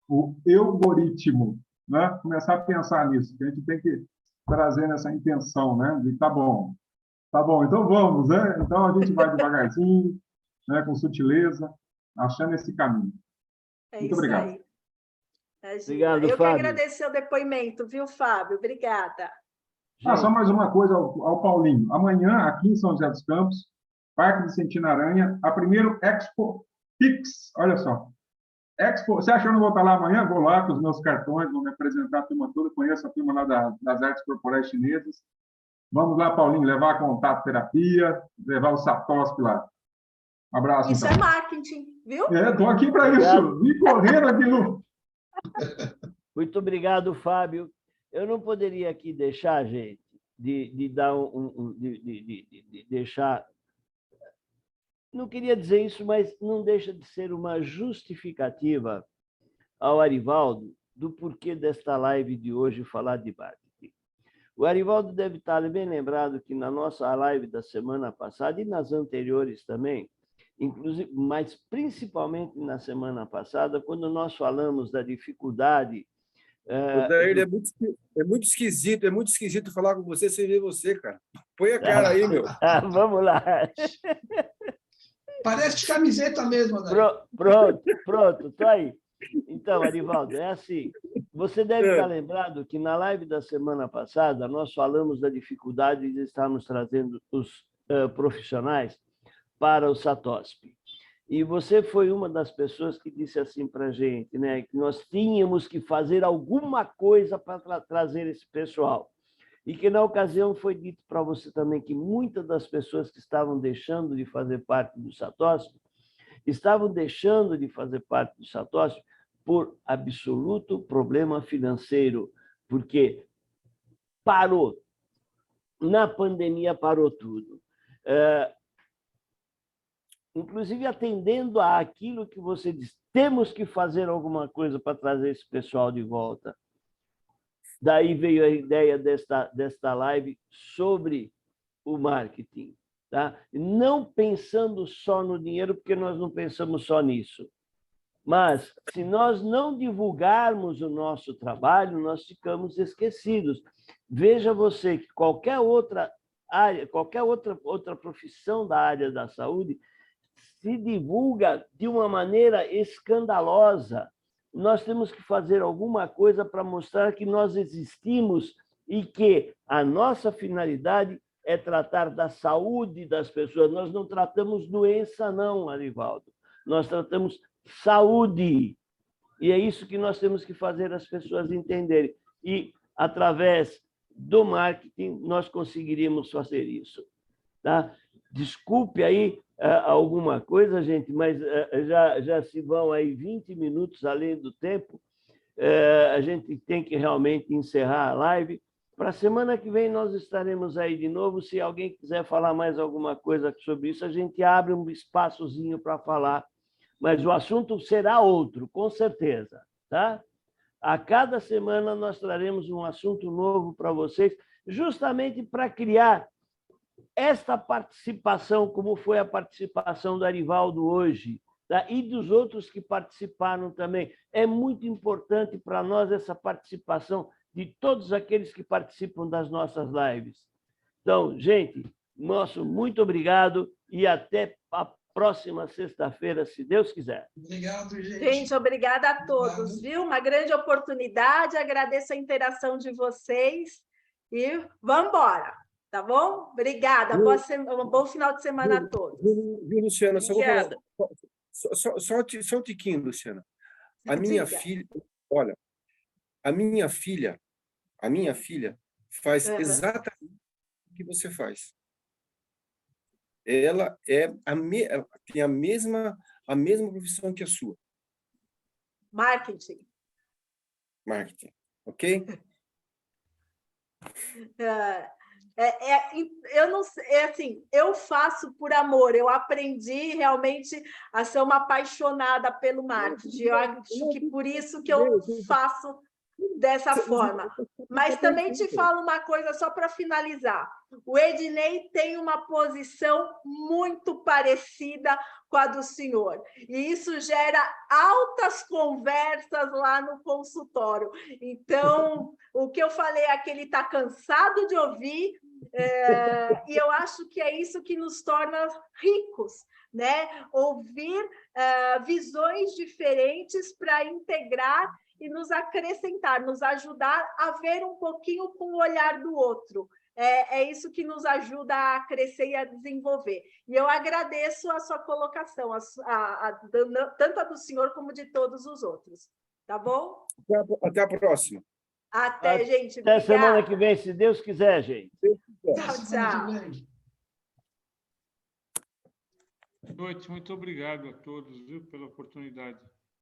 o eugoritmo, né, começar a pensar nisso, que a gente tem que trazer nessa intenção, né, de tá bom, então vamos, né, então a gente vai devagarzinho, né, com sutileza, achando esse caminho. Muito obrigado. Aí. Obrigado, eu Fábio. que agradecer o depoimento, viu, Fábio? Obrigada. Só mais uma coisa ao Paulinho. Amanhã, aqui em São José dos Campos, Parque de Centina Aranha, a primeiro Expo Pix. Olha só. Expo. Você acha que eu não vou estar lá amanhã? Vou lá com os meus cartões, vou me apresentar a turma toda, conheço a turma lá das artes corporais chinesas. Vamos lá, Paulinho, levar a contato terapia, levar o Satoshi lá. Um abraço. Isso então. é marketing, viu? Estou aqui para isso. Vim correndo aqui no... Muito obrigado, Fábio. Eu não poderia aqui deixar, gente, de dar de deixar. Não queria dizer isso, mas não deixa de ser uma justificativa ao Arivaldo do porquê desta live de hoje falar de marketing. O Arivaldo deve estar bem lembrado que na nossa live da semana passada e nas anteriores também, inclusive, mas principalmente na semana passada, quando nós falamos da dificuldade. Odair, é muito esquisito falar com você sem ver você, cara. Põe a cara aí, meu. Vamos lá. Parece camiseta mesmo, Odair. Pronto, estou aí. Então, Arivaldo, é assim. Você deve estar lembrado que na live da semana passada nós falamos da dificuldade de estarmos trazendo os profissionais para o Satosp. E você foi uma das pessoas que disse assim para a gente, né, que nós tínhamos que fazer alguma coisa para trazer esse pessoal. E que, na ocasião, foi dito para você também que muitas das pessoas que estavam deixando de fazer parte do Satosp estavam deixando de fazer parte do Satosp por absoluto problema financeiro, porque parou. Na pandemia parou tudo. Inclusive atendendo àquilo que você diz, temos que fazer alguma coisa para trazer esse pessoal de volta. Daí veio a ideia desta live sobre o marketing. Tá? Não pensando só no dinheiro, porque nós não pensamos só nisso. Mas, se nós não divulgarmos o nosso trabalho, nós ficamos esquecidos. Veja você que qualquer outra área, qualquer outra profissão da área da saúde se divulga de uma maneira escandalosa. Nós temos que fazer alguma coisa para mostrar que nós existimos e que a nossa finalidade é tratar da saúde das pessoas. Nós não tratamos doença, não, Arivaldo. Nós tratamos saúde. E é isso que nós temos que fazer as pessoas entenderem. E, através do marketing, nós conseguiríamos fazer isso. Tá? Desculpe aí alguma coisa, gente, mas já se vão aí 20 minutos além do tempo. A gente tem que realmente encerrar a live. Para a semana que vem nós estaremos aí de novo. Se alguém quiser falar mais alguma coisa sobre isso, a gente abre um espaçozinho para falar. Mas o assunto será outro, com certeza. Tá? A cada semana nós traremos um assunto novo para vocês, justamente para criar esta participação, como foi a participação do Arivaldo hoje, tá? E dos outros que participaram também. É muito importante para nós essa participação de todos aqueles que participam das nossas lives. Então, gente, nosso muito obrigado e até a próxima sexta-feira, se Deus quiser. Obrigado, gente. Gente, obrigada a todos, viu? Uma grande oportunidade, agradeço a interação de vocês e vamos embora, tá bom? Obrigada, um bom final de semana a todos. Viu, Luciana? Só, só um tiquinho, Luciana. A minha filha, olha, a minha filha faz exatamente o que você faz. Ela tem a mesma profissão que a sua. Marketing. Marketing, ok? Eu não sei, assim, eu faço por amor. Eu aprendi realmente a ser uma apaixonada pelo marketing. Eu acho que por isso que eu faço dessa forma. Mas também te falo uma coisa só para finalizar. O Ednei tem uma posição muito parecida com a do senhor. E isso gera altas conversas lá no consultório. Então, o que eu falei é que ele está cansado de ouvir, e eu acho que é isso que nos torna ricos, né? Ouvir visões diferentes para integrar e nos acrescentar, nos ajudar a ver um pouquinho com o olhar do outro. É isso que nos ajuda a crescer e a desenvolver. E eu agradeço a sua colocação, tanto a do senhor como de todos os outros. Tá bom? Até a próxima. Até, gente. Até semana que vem, se Deus quiser, gente. Tchau, tchau. Boa noite, muito obrigado a todos, viu, pela oportunidade.